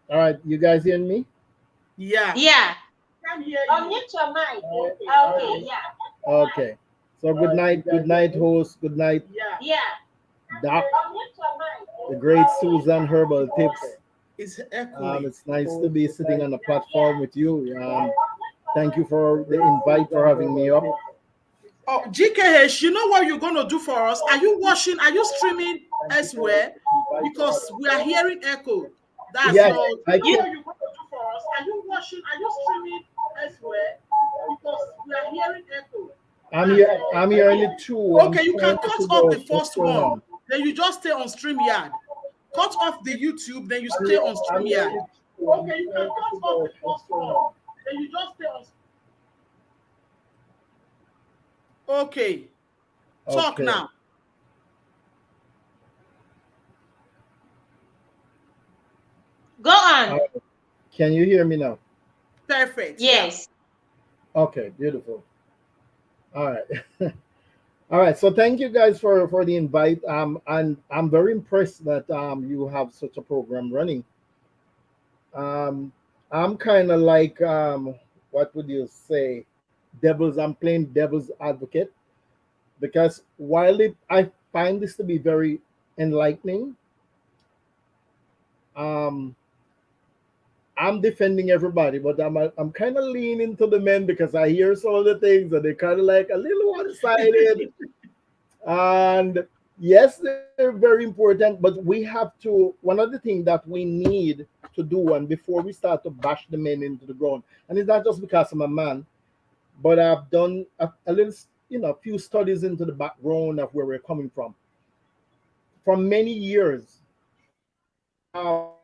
All right, you guys hear me? Yeah. Yeah. Unmute your mic. Okay, yeah. Okay. So good night, host. Good night. Yeah. Doc. The great Susan Herbal Tips. It's nice to be sitting on the platform with you. Thank you for the invite, for having me up. Oh, GKH, you know what you're going to do for us? Are you streaming elsewhere? Because we are hearing echo. That's yes, all. I can. What you're going to do for us? Are you streaming elsewhere? Because we are hearing echo. I'm hearing it too. Okay, you can cut off the first one. Then you just stay on StreamYard. Cut off the YouTube, then you stay on StreamYard. Okay, you can cut off the first one. Then you just stay on. Okay. Talk now. Go on. Can you hear me now? Perfect. Yes. Yeah. Okay, beautiful. All right. All right. So thank you guys for the invite. And I'm very impressed that you have such a program running. I'm kind of like what would you say? I'm playing devil's advocate, because while I find this to be very enlightening, I'm defending everybody, but I'm kind of leaning to the men, because I hear some of the things that they're kind of like a little one-sided. And yes, they're very important, but we have to, one of the things that we need to do, and before we start to bash the men into the ground, and it's not just because I'm a man, but I've done a little, a few studies into the background of where we're coming from. For many years, let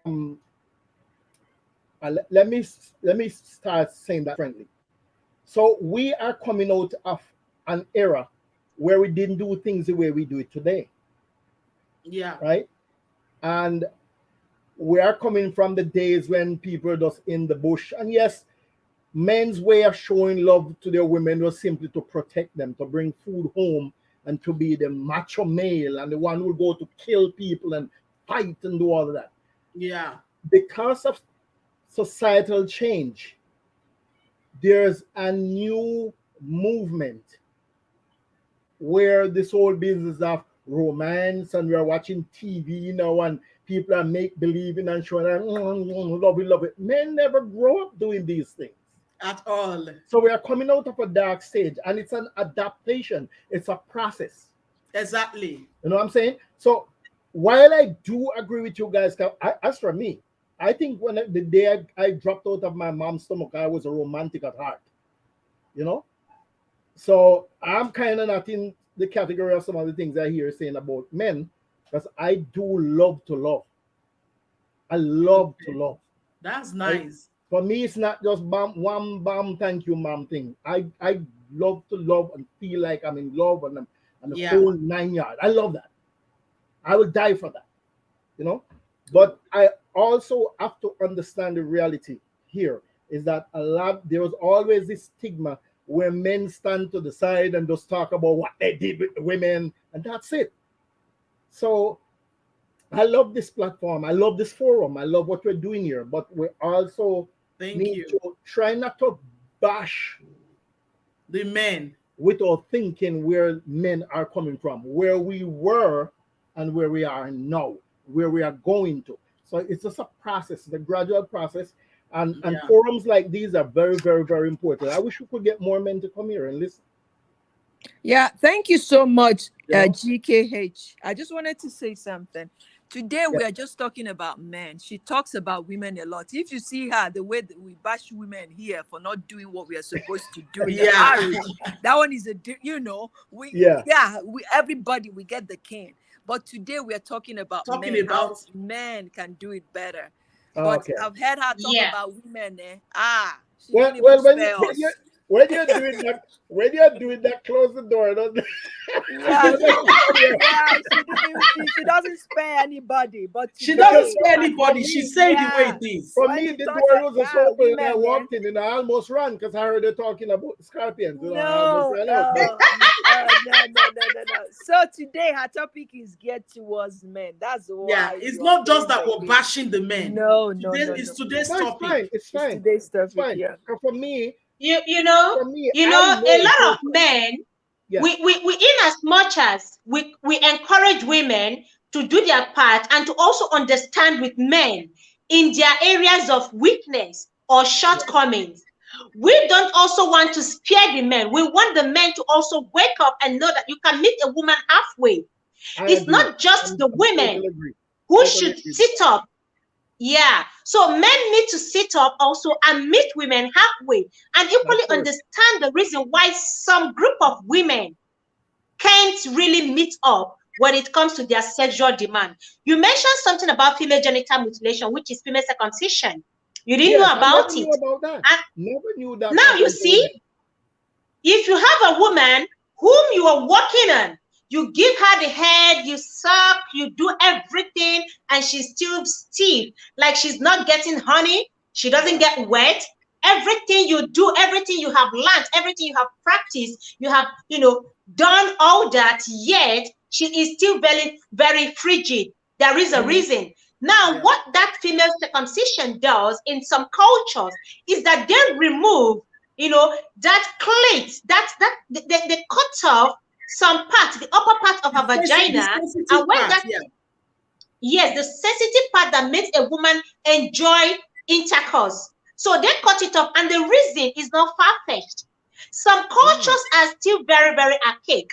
me start saying that friendly. So we are coming out of an era where we didn't do things the way we do it today. Yeah. Right? And we are coming from the days when people were just in the bush. And yes, men's way of showing love to their women was simply to protect them, to bring food home, and to be the macho male and the one who would go to kill people and fight and do all of that. Yeah. Because of societal change, there's a new movement where this whole business of romance, and we're watching TV now, and people are make-believing and showing love it. Men never grow up doing these things. At all. So we are coming out of a dark stage, and it's an adaptation. It's a process. Exactly. You know what I'm saying? So while I do agree with you guys, as for me, I think when the day I dropped out of my mom's stomach, I was a romantic at heart, you know. So I'm kind of not in the category of some of the things I hear saying about men, because I do love to love. I love to love. That's Right? nice. For me, it's not just bam, one bam, thank you, mom thing. I love to love and feel like I'm in love and the Yeah. whole 9 yards. I love that. I will die for that, you know. But I also have to understand the reality here is that there was always this stigma where men stand to the side and just talk about what they did with the women, and that's it. So I love this platform. I love this forum. I love what we're doing here. But we also Thank need you. to try not to bash The men. without thinking where men are coming from, where we were and where we are now, where we are going to. So it's just a process, the gradual process. And Yeah. forums like these are very, very, very important. I wish we could get more men to come here and listen. Yeah, thank you so much, Yeah. GKH. I just wanted to say something. Today we Yeah. are just talking about men. She talks about women a lot. If you see her, the way that we bash women here for not doing what we are supposed to do in the Yeah. marriage, that one is Yeah. everybody we get the cane. But today we are talking about Talking men, how about men can do it better. But Okay. I've heard her talk Yeah. about women. She Well, didn't even when spare us. when you're doing that, close the door. Don't, Yeah, she doesn't spare anybody. But she today, doesn't spare for anybody. me, She say it the way yeah. it is. For When me, she the talks door was just about open and I women, walked in and I almost ran because I heard her talking about scorpions. You know, I almost no, ran out. no. So today her topic is geared towards men. That's why. Yeah, it's you are not just feeling that like we're this. bashing the men. No. It's today's No, it's topic. fine. It's It's fine. today's It's topic. fine. Yeah. 'Cause for me, You know, I a know lot of who. men, Yeah. we in as much as we encourage women to do their part and to also understand with men in their areas of weakness or shortcomings. We don't also want to spare the men. We want the men to also wake up and know that you can meet a woman halfway. I It's agree. not just the I women totally agree. who Totally should agree. sit up. Yeah. So men need to sit up also and meet women halfway and equally Of course. understand the reason why some group of women can't really meet up when it comes to their sexual demand. You mentioned something about female genital mutilation, which is female circumcision. You didn't Yes, know I never about knew it. about that. And Never knew that now about you see, women. if you have a woman whom you are working on, you give her the head, you suck, you do everything, and she's still stiff, like she's not getting honey, she doesn't get wet. Everything you do, everything you have learned, everything you have practiced, you have, done all that, yet she is still very, very frigid. There is a reason. Now, Yeah. what that female circumcision does in some cultures is that they remove, that clit, they cut off some part, the upper part of her The vagina, sensitive and when part, that, yeah. yes, the sensitive part that makes a woman enjoy intercourse. So they cut it off, and the reason is not far-fetched. Some cultures are still very, very archaic.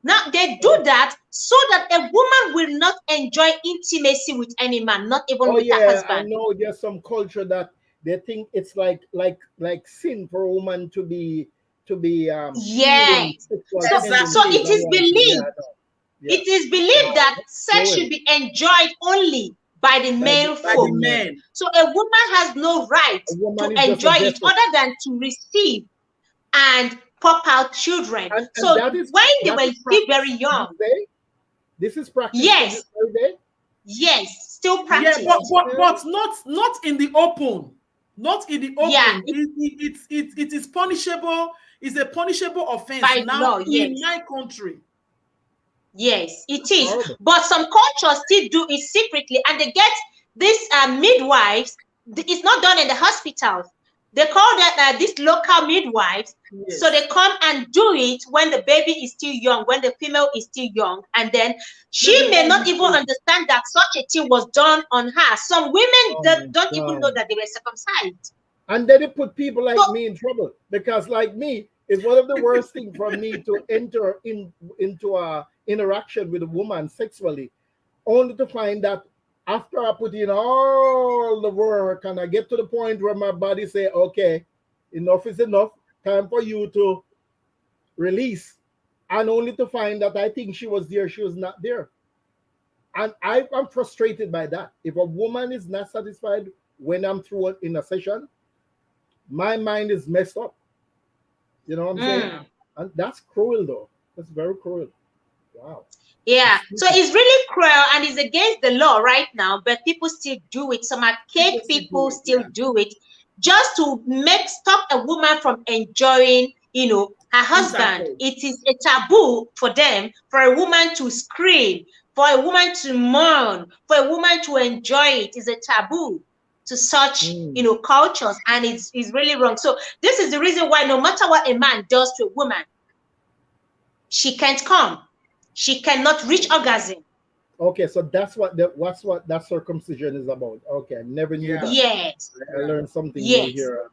Now they do that so that a woman will not enjoy intimacy with any man, not even Oh with her yeah, I husband. know there's some culture that they think it's like sin for a woman to be feeling Yes. sexual So Exactly. it is tendencies and wanting. Yeah, believed. I know. Yeah. It is believed that sex Go should ahead. be enjoyed only by the male By the folk. men. So a woman has no right A to woman is just a enjoy it vessel. other than to receive and pop out children. And So that is when they were still practiced very to young, this day. This is practiced to yes, this very day. yes, still Yeah, practiced. but not in the open. Not in the Yeah, open. It is punishable. It's a punishable offense by now law, in yes. my country. Yes, it is. Horrible. But some cultures still do it secretly, and they get these midwives. It's not done in the hospitals. They call that these local midwives. Yes. So they come and do it when the baby is still young, when the female is still young, and then she may not even understand that such a thing was done on her. Some women Oh my don't even know God. that they were circumcised. And then it put people like So me in trouble because, like me, it's one of the worst things for me to enter into a interaction with a woman sexually, only to find that after I put in all the work and I get to the point where my body say, okay, enough is enough, time for you to release, and only to find that I think she was there, she was not there. And I'm frustrated by that. If a woman is not satisfied when I'm through in a session, my mind is messed up. You know what I'm saying? And that's cruel, though. That's very cruel. Wow. Yeah, so it's really cruel and it's against the law right now, but people still do it. Some archaic people still do it just to stop a woman from enjoying, her husband. It is a taboo for them, for a woman to scream, for a woman to mourn, for a woman to enjoy it. Is a taboo to such, cultures, and it's really wrong. So this is the reason why no matter what a man does to a woman, she can't come. She cannot reach orgasm. Okay, so that's what that circumcision is about. Okay, I never knew that. Yes. I learned something new here.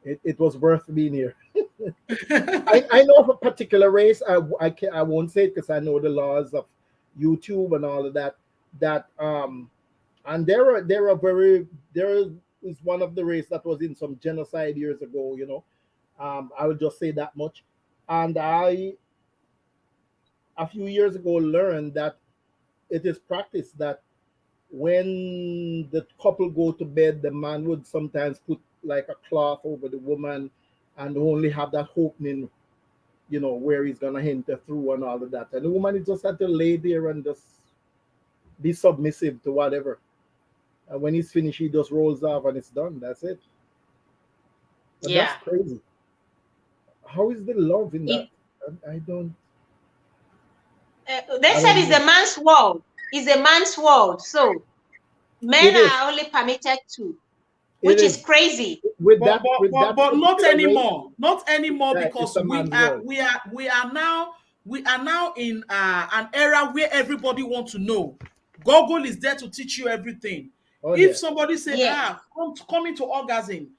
It was worth being here. I know of a particular race. I won't say it because I know the laws of YouTube and all of that. And there is one of the race that was in some genocide years ago. I would just say that much. And I, a few years ago, learned that it is practiced that when the couple go to bed, the man would sometimes put like a cloth over the woman and only have that opening, where he's gonna enter through and all of that. And the woman just had to lay there and just be submissive to whatever. And when he's finished, he just rolls off and it's done. That's it. But that's crazy. How is the love in that? I don't. They said it's a man's world. It's a man's world. So men are only permitted to, which is crazy. But not anymore. Not anymore, because we are now in an era where everybody wants to know. Google is there to teach you everything. If somebody say, come into orgasm,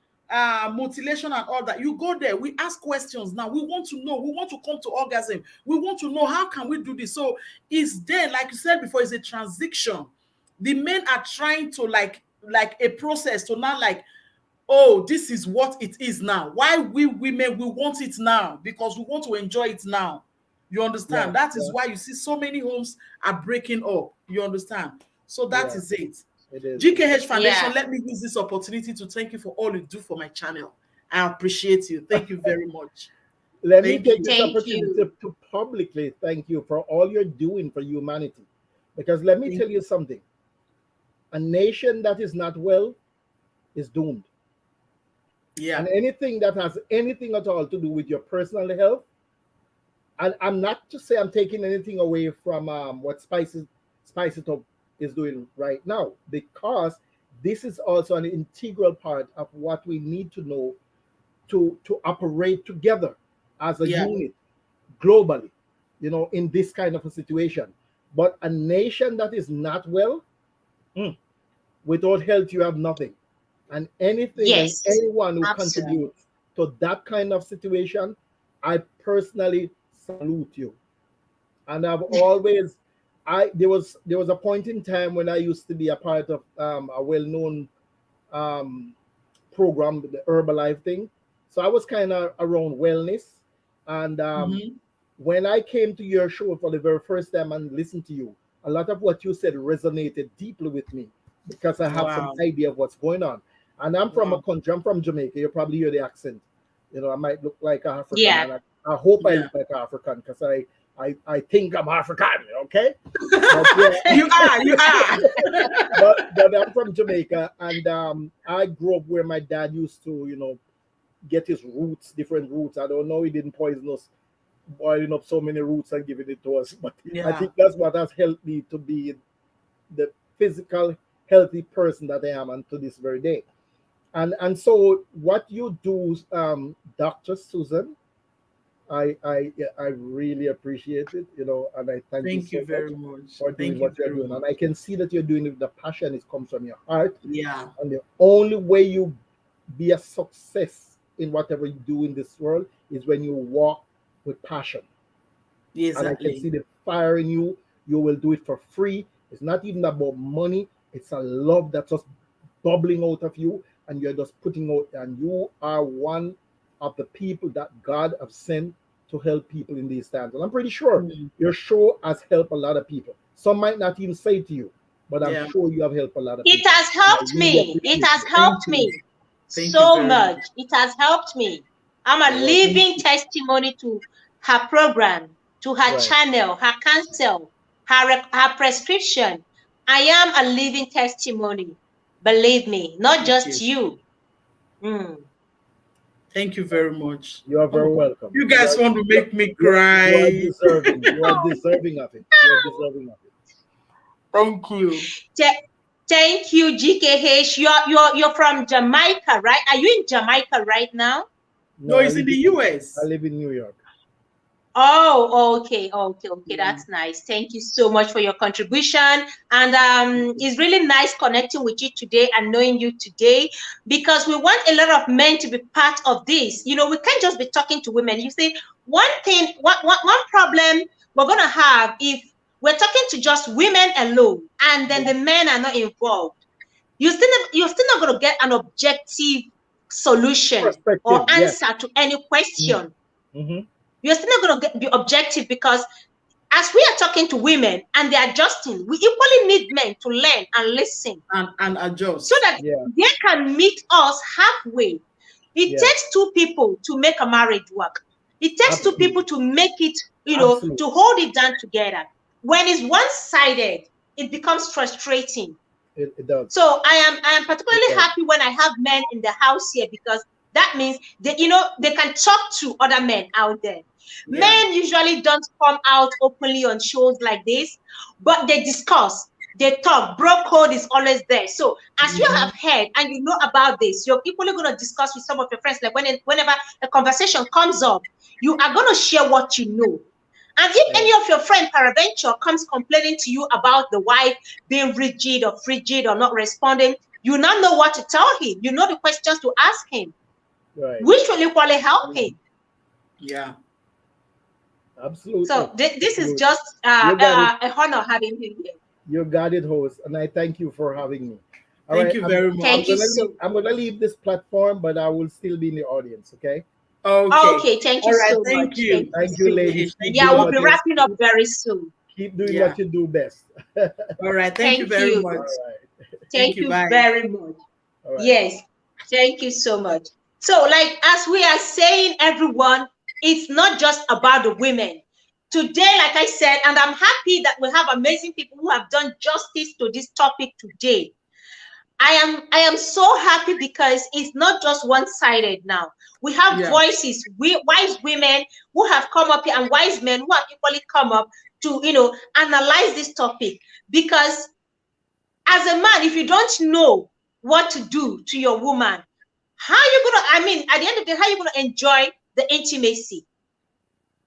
mutilation and all that, you go there. We ask questions now. We want to know. We want to come to orgasm. We want to know how can we do this. So it's there, like you said before, it's a transition. The men are trying to like a process to now oh, this is what it is now. Why we women, we want it now because we want to enjoy it now. You understand? That is why you see so many homes are breaking up. You understand? So that is it. GKH Foundation, let me use this opportunity to thank you for all you do for my channel. I appreciate you. Thank you very much. Let me take this opportunity to publicly thank you for all you're doing for humanity. Because let me tell you something. A nation that is not well is doomed. Yeah. And anything that has anything at all to do with your personal health, and I'm not to say I'm taking anything away from what Spice It Up is doing right now, because this is also an integral part of what we need to know to operate together as a unit globally, in this kind of a situation. But a nation that is not well, without health, you have nothing. And anything and anyone who contributes to that kind of situation, I personally salute you. And I've always, there was a point in time when I used to be a part of a well-known program, the Herbalife thing. So I was kind of around wellness. And when I came to your show for the very first time and listened to you, a lot of what you said resonated deeply with me because I have some idea of what's going on. And I'm from a country, I'm from Jamaica. You probably hear the accent. I might look like an African. Yeah. I hope I look like an African because I think I'm African, okay? But, you are. but I'm from Jamaica, and I grew up where my dad used to, get his roots, different roots. I don't know, he didn't poison us, boiling up so many roots and giving it to us. But I think that's what has helped me to be the physical, healthy person that I am until this very day. And so what you do, Dr. Susan, I really appreciate it, and I thank you so very much for doing what you're doing. And I can see that you're doing it with the passion. It comes from your heart. Yeah. And the only way you be a success in whatever you do in this world is when you walk with passion. Exactly. And I can see the fire in you. You will do it for free. It's not even about money. It's a love that's just bubbling out of you, and you're just putting out, and you are one of the people that God have sent to help people in these times. And I'm pretty sure your show has helped a lot of people. Some might not even say to you, but I'm sure you have helped a lot of people. It has helped me. It has helped me so much. It has helped me. I'm a living testimony to her program, to her channel, her counsel, her prescription. I am a living testimony. Believe me, not just you. Thank you very much. You are very welcome. You guys want to make me cry. You are deserving. You are deserving of it. You are deserving of it. Thank you. Thank you, GKH. You're from Jamaica, right? Are you in Jamaica right now? No, it's in the US. I live in New York. Oh, okay. That's nice. Thank you so much for your contribution. And it's really nice connecting with you today and knowing you today, because we want a lot of men to be part of this. You know, we can't just be talking to women. You see, one problem we're gonna have if we're talking to just women alone, and then the men are not involved. You're still not gonna get an objective solution or answer to any question. You're still not going to be objective, because as we are talking to women and they're adjusting, we equally need men to learn and listen and adjust, so that they can meet us halfway. It takes two people to make a marriage work. It takes two people to make it, you know, to hold it down together. When it's one-sided, it becomes frustrating. It does. So I am particularly happy when I have men in the house here, because that means that, you know, they can talk to other men out there. Men usually don't come out openly on shows like this, but they discuss, they talk. Bro code is always there. So as you have heard and you know about this, you're equally going to discuss with some of your friends. Like whenever a conversation comes up, you are going to share what you know. And if any of your friend peradventure comes complaining to you about the wife being rigid or frigid or not responding, you now know what to tell him. You know the questions to ask him, which will equally help him. Yeah. Absolutely. So this is just an honor having you here. You got it, host, and I thank you for having me. Thank you very much. Thank you. I'm gonna leave this platform, but I will still be in the audience. Okay. Okay. Thank you so much. Thank you, ladies. Yeah, we'll be wrapping up very soon. Keep doing what you do best. All right. Thank you very much. All right. Thank you very much. Right. Yes. Thank you so much. So, like, as we are saying, everyone, it's not just about the women. Today, like I said, and I'm happy that we have amazing people who have done justice to this topic today. I am so happy because it's not just one-sided now. We have voices, wise women who have come up here and wise men who have equally come up to, you know, analyze this topic. Because as a man, if you don't know what to do to your woman, how are you gonna, I mean, at the end of the day, how are you gonna enjoy the intimacy?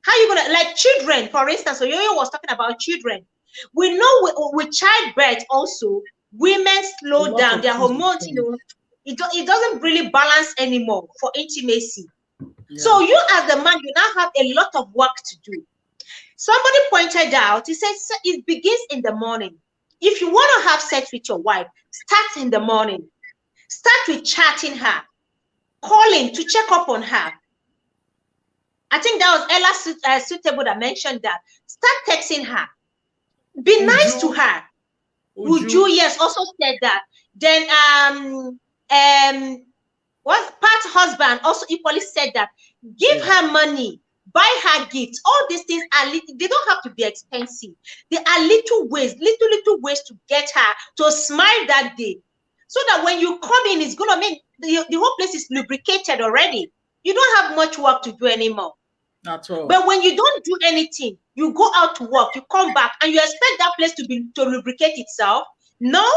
How are you gonna, like children, for instance, so Yo-Yo was talking about children. We know with childbirth also, women slow down, their hormones, you know, it doesn't really balance anymore for intimacy. So you as the man, you now have a lot of work to do. Somebody pointed out, he said it begins in the morning. If you want to have sex with your wife, start in the morning. Start with chatting her, calling to check up on her. I think that was Ella Suitable that mentioned that. Start texting her. Be nice to her. Uju, yes, also said that. Then what Pat's husband also equally said that. Give her money, buy her gifts. All these things are they don't have to be expensive. There are little ways to get her to smile that day. So that when you come in, it's gonna mean the whole place is lubricated already. You don't have much work to do anymore. Not all. But when you don't do anything, you go out to work, you come back, and you expect that place to lubricate itself. No,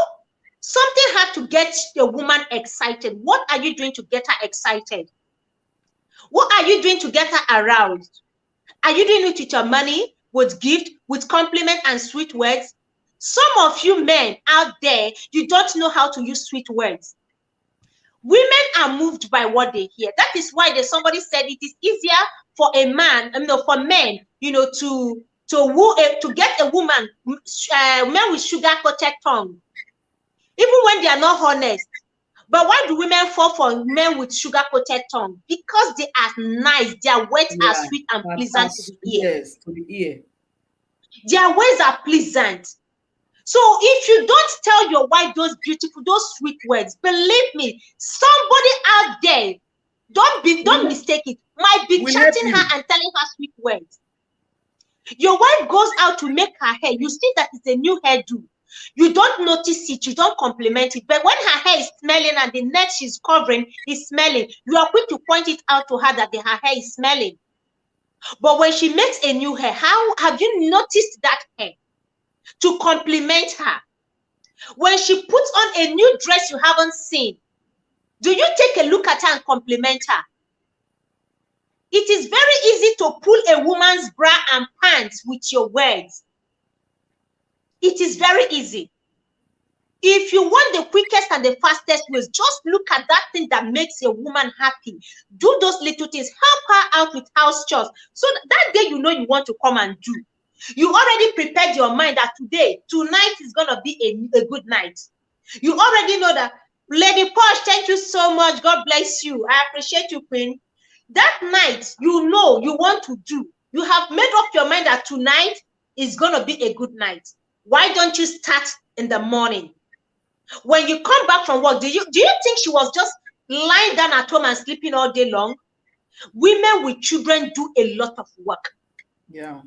something had to get the woman excited. What are you doing to get her excited? What are you doing to get her aroused? Are you doing it with your money, with gift, with compliment and sweet words? Some of you men out there, you don't know how to use sweet words. Women are moved by what they hear. That is why somebody said it is easier for a man, for men, you know, to to get a woman, men with sugar-coated tongue, even when they are not honest. But why do women fall for men with sugar-coated tongue? Because they are nice. Their words are sweet and pleasant to the ear. Yes, to the ear. Their words are pleasant. So if you don't tell your wife those beautiful, those sweet words, believe me, somebody out there, don't mistake it, might be chatting her and telling her sweet words. Your wife goes out to make her hair. You see that it's a new hairdo. You don't notice it, you don't compliment it. But when her hair is smelling and the net she's covering is smelling, you are quick to point it out to her that her hair is smelling. But when she makes a new hair, how have you noticed that hair? To compliment her. When she puts on a new dress you haven't seen, do you take a look at her and compliment her? It is very easy to pull a woman's bra and pants with your words. It is very easy. If you want the quickest and the fastest ways, just look at that thing that makes a woman happy. Do those little things. Help her out with house chores. So that day you know you want to come and do. You already prepared your mind that tonight is going to be a good night. You already know that. Lady Posh, thank you so much. God bless you. I appreciate you, Queen. That night, you know you want to do. You have made up your mind that tonight is going to be a good night. Why don't you start in the morning? When you come back from work, do you think she was just lying down at home and sleeping all day long? Women with children do a lot of work. Yeah.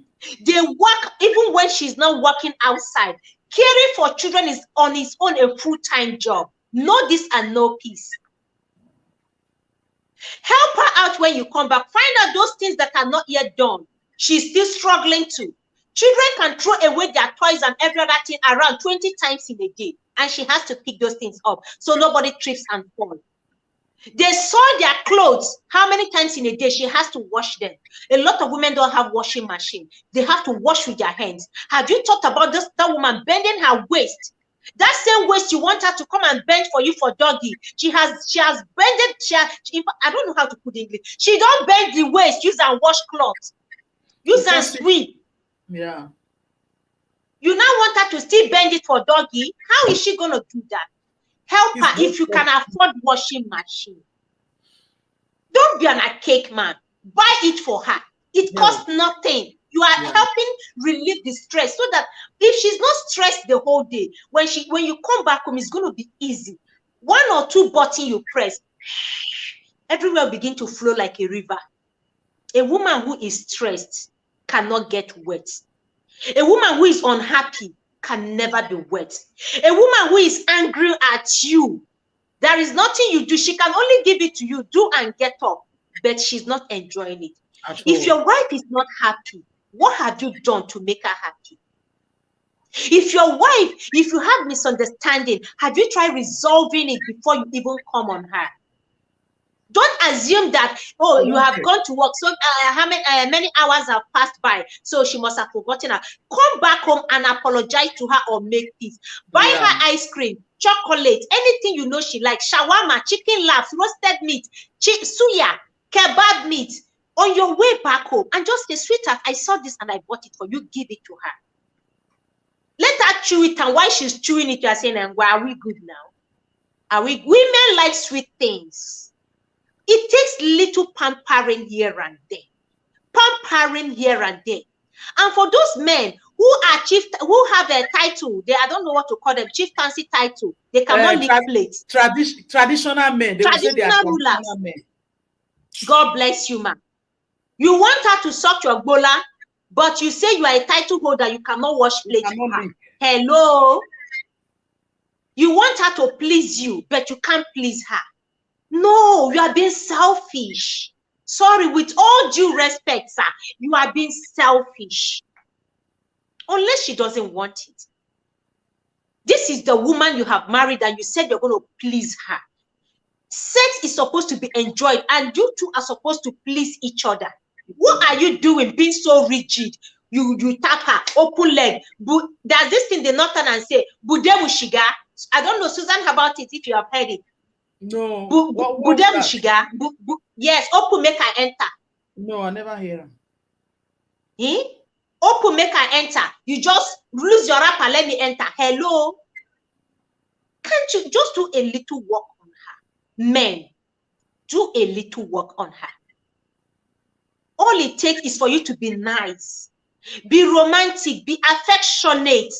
They work even when she's not working outside. Caring for children is on its own a full-time job. No this and no peace. Help her out when you come back. Find out those things that are not yet done. She's still struggling to. Children can throw away their toys and every other thing around 20 times in a day. And she has to pick those things up so nobody trips and falls. They soil their clothes. How many times in a day she has to wash them? A lot of women don't have washing machine. They have to wash with their hands. Have you thought about that woman bending her waist? That same waist you want her to come and bend for you for doggy. She has bended. I don't know how to put it in English. She don't bend the waist. Use and wash clothes. Use and sweep. Yeah. You now want her to still bend it for doggy. How is she gonna do that? Help her if you can afford washing machine. Don't be an archaic man. Buy it for her. It costs nothing. You are helping relieve the stress so that if she's not stressed the whole day, when you come back home, it's going to be easy. 1 or 2 buttons you press, everywhere begin to flow like a river. A woman who is stressed cannot get wet. A woman who is unhappy can never be wet. A woman who is angry at you, there is nothing you do. She can only give it to you, do and get up, but she's not enjoying it. If your wife is not happy, what have you done to make her happy? If you have misunderstanding, have you tried resolving it before you even come on her? Don't assume that, you have gone to work, so many hours have passed by, so she must have forgotten her. Come back home and apologize to her or make peace. Buy her ice cream, chocolate, anything you know she likes, shawarma, chicken laps, roasted meat, suya, kebab meat. On your way back home, and just say, sweetheart, I saw this and I bought it for you. Give it to her. Let her chew it, and while she's chewing it, you are saying, well, are we good now? Are we? Women like sweet things. It takes little pampering here and there. Pampering here and there. And for those men who have a title, I don't know what to call them, chieftaincy title, they cannot lick plates. Traditional men. Traditional rulers. Men. God bless you, man. You want her to suck your bola, but you say you are a title holder, you cannot wash plates for her. Hello? You want her to please you, but you can't please her. No, you are being selfish. Sorry, with all due respect, sir, you are being selfish. Unless she doesn't want it. This is the woman you have married and you said you're going to please her. Sex is supposed to be enjoyed and you two are supposed to please each other. What are you doing being so rigid? You tap her, open leg. There's this thing they knock on and say, Budemu Shiga. I don't know, Susan, about it if you have heard it. No. Budemu Shiga. Yes, open, make her enter. No, I never hear him. Open, make her enter. You just lose your wrapper, let me enter. Hello? Can't you just do a little work on her? Men, do a little work on her. All it takes is for you to be nice, be romantic, be affectionate.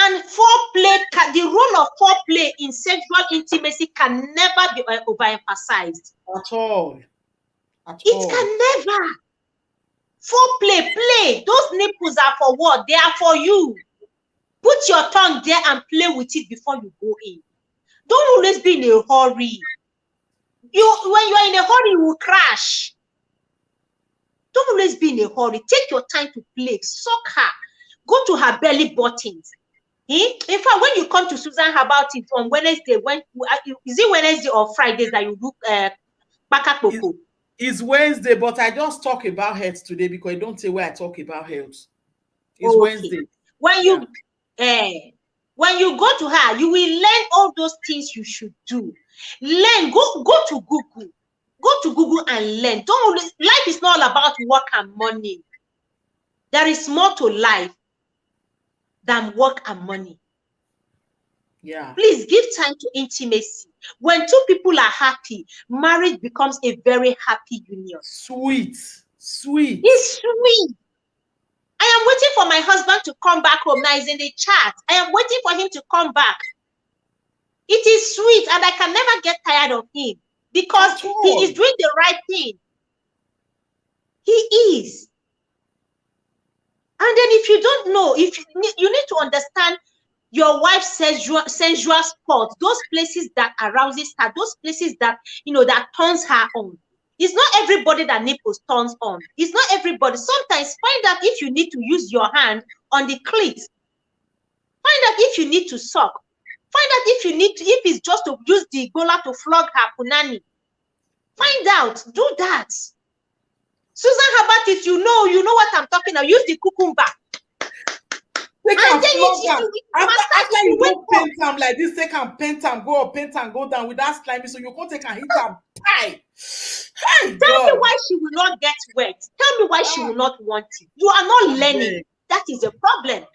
And foreplay, the role of foreplay in sexual intimacy can never be overemphasized. At all. It can never. Foreplay, play. Those nipples are for what? They are for you. Put your tongue there and play with it before you go in. Don't always be in a hurry. When you are in a hurry, you will crash. Don't always be in a hurry. Take your time to play. Suck her. Go to her belly buttons. In fact, when you come to Susan about it on Wednesday, is it Wednesday or Fridays that you do Baka Koko? It's Wednesday, but I just talk about health today because I don't say where I talk about health. It's okay. Wednesday. When you go to her, you will learn all those things you should do. Learn. Go to Google. Go to Google and learn. Life is not all about work and money. There is more to life than work and money. Yeah. Please give time to intimacy. When two people are happy, marriage becomes a very happy union. Sweet. It's sweet. I am waiting for my husband to come back home. Now he's in the chat. I am waiting for him to come back. It is sweet, and I can never get tired of him because he is doing the right thing. He is. And then if you don't know, if you need to understand your wife's sensual spots, those places that arouses her, those places that, that turns her on. It's not everybody that nipples turns on. It's not everybody. Sometimes find out if you need to use your hand on the clit. Find out if you need to suck. Find out if it's just to use the gola to flog her punani. Find out. Do that. Susan, how about it? You know what I'm talking about. Use the cucumber. They can flog them. After you go paint them like this, they can paint them, go up, paint and go down without slimy. So you can't take and hit them. Hey, tell me why she will not get wet. Tell me why she will not want it. You are not learning. That is a problem.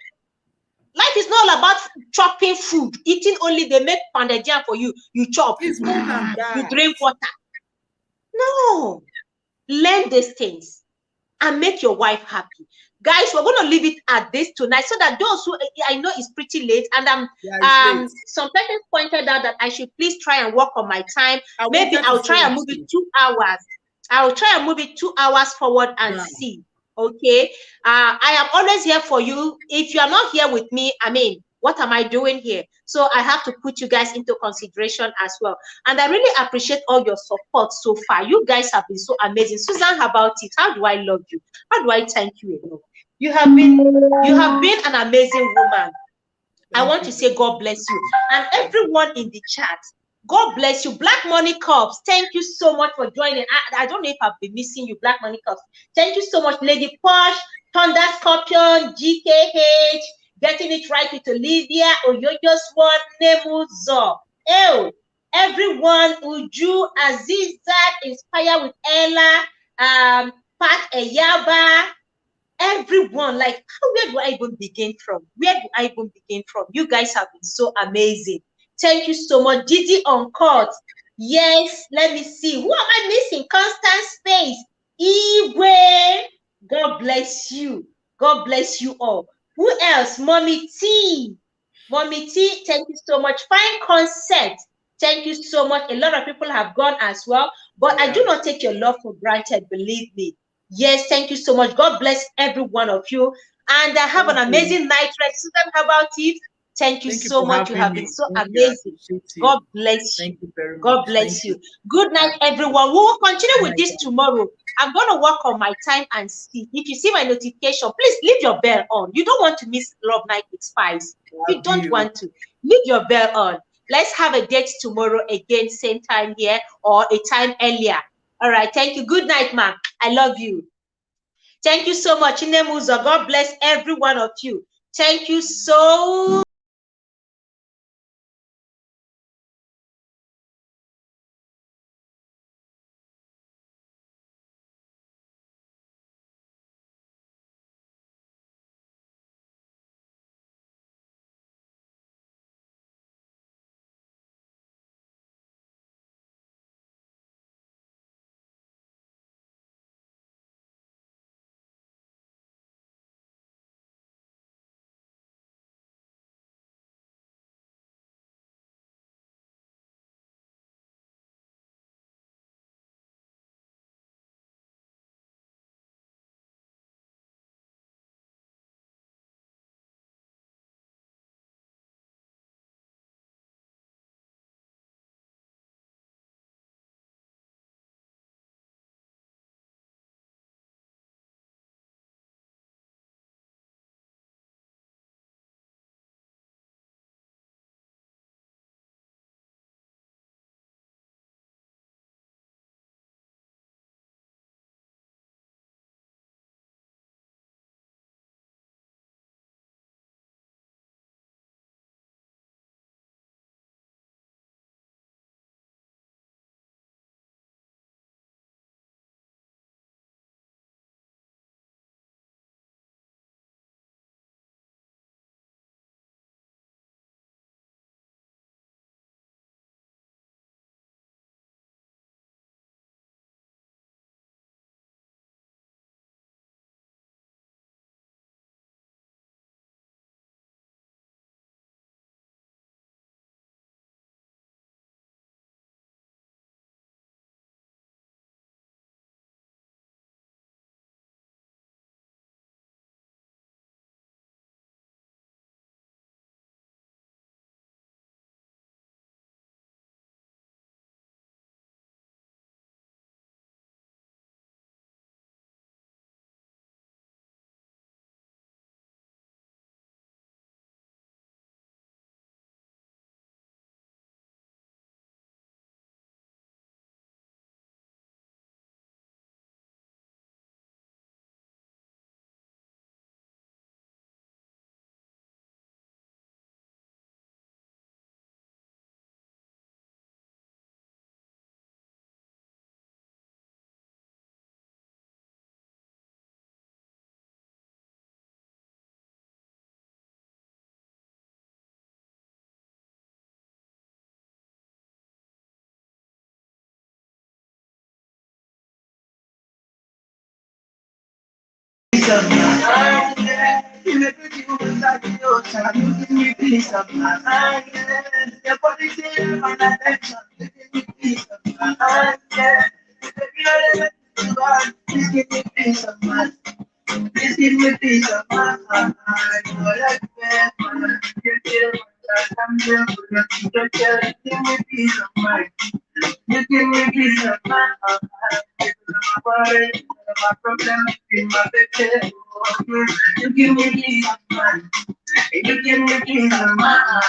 Life is not all about chopping food, eating only. They make pounded jam for you. You chop. It's more than that. You drink water. No. Learn these things and make your wife happy. Guys, we're going to leave it at this tonight so that those who, I know it's pretty late, and some persons pointed out that I should please try and work on my time. Maybe I'll try and move it 2 hours. I'll try and move it 2 hours forward and see. Okay. I am always here for you. If you are not here with me, what am I doing here? So I have to put you guys into consideration as well. And I really appreciate all your support so far. You guys have been so amazing. Susan, how about it? How do I love you? How do I thank you enough? You have been an amazing woman. I want to say God bless you. And everyone in the chat, God bless you. Black Money Cups, thank you so much for joining. I don't know if I've been missing you, Black Money Cups. Thank you so much, Lady Posh, Thunder Scorpion, GKH, getting it right with Olivia, Oyoyo Swan, Nemuzo. Oh, everyone, Uju, Azizat, Inspire with Ella, Pat Eyaba, everyone, like, where do I even begin from? You guys have been so amazing. Thank you so much. Didi on court. Yes, let me see. Who am I missing? Constant Space. Igwe. God bless you. God bless you all. Who else? Mommy T. Mommy T, thank you so much. Fine Concept. Thank you so much. A lot of people have gone as well, but I do not take your love for granted, believe me. Yes, thank you so much. God bless every one of you. And have an amazing night, right? Susan, how about it? Thank you so much. You have been so amazing. God bless you. Thank you very much. God bless you. Good night, everyone. We will continue with this tomorrow. I'm going to work on my time and see. If you see my notification, please leave your bell on. You don't want to miss Love Night with Spice. You don't want to. Leave your bell on. Let's have a date tomorrow again, same time here or a time earlier. All right. Thank you. Good night, ma'am. I love you. Thank you so much. Inemuzo. God bless every one of you. Thank you so of mind. Yeah. You make me feel like the ocean. You give me peace of mind. Yeah. Your body say my attention. You give me peace of mind. Yeah. You know that you give me peace of mind. Please give me peace of mind. You give me peace of mind. You give me peace of mind. My worry, my problem, in my picture. You give me peace of mind. You give me peace of mind.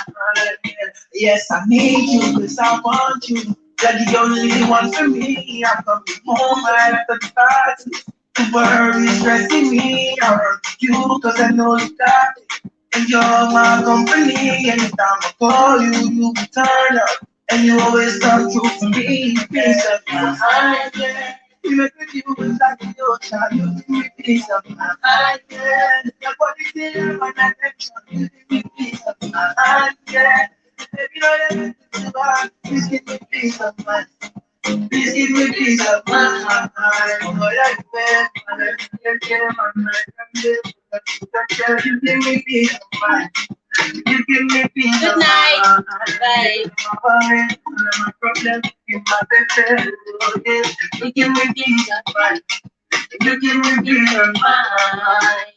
Yes, I need you, cause I want you. You're the only one for me. I'm coming home after the party. The world is stressing me out. You, cause I know you got it. And you're my company. Anytime I call you, you turn up. And you always come through for me. Peace of mind, yeah. You make me feel like the ocean. You give me peace of mind, yeah. Your body still my attention. You give me peace of mind, yeah. Baby, know that it's about. Please give me peace of mind. Please give me peace of mind. Oh, like that, you give me peace of mind. You give me peace Good of night. mind. Bye. My problem in my bed. You give me peace of mind. You give me peace of mind.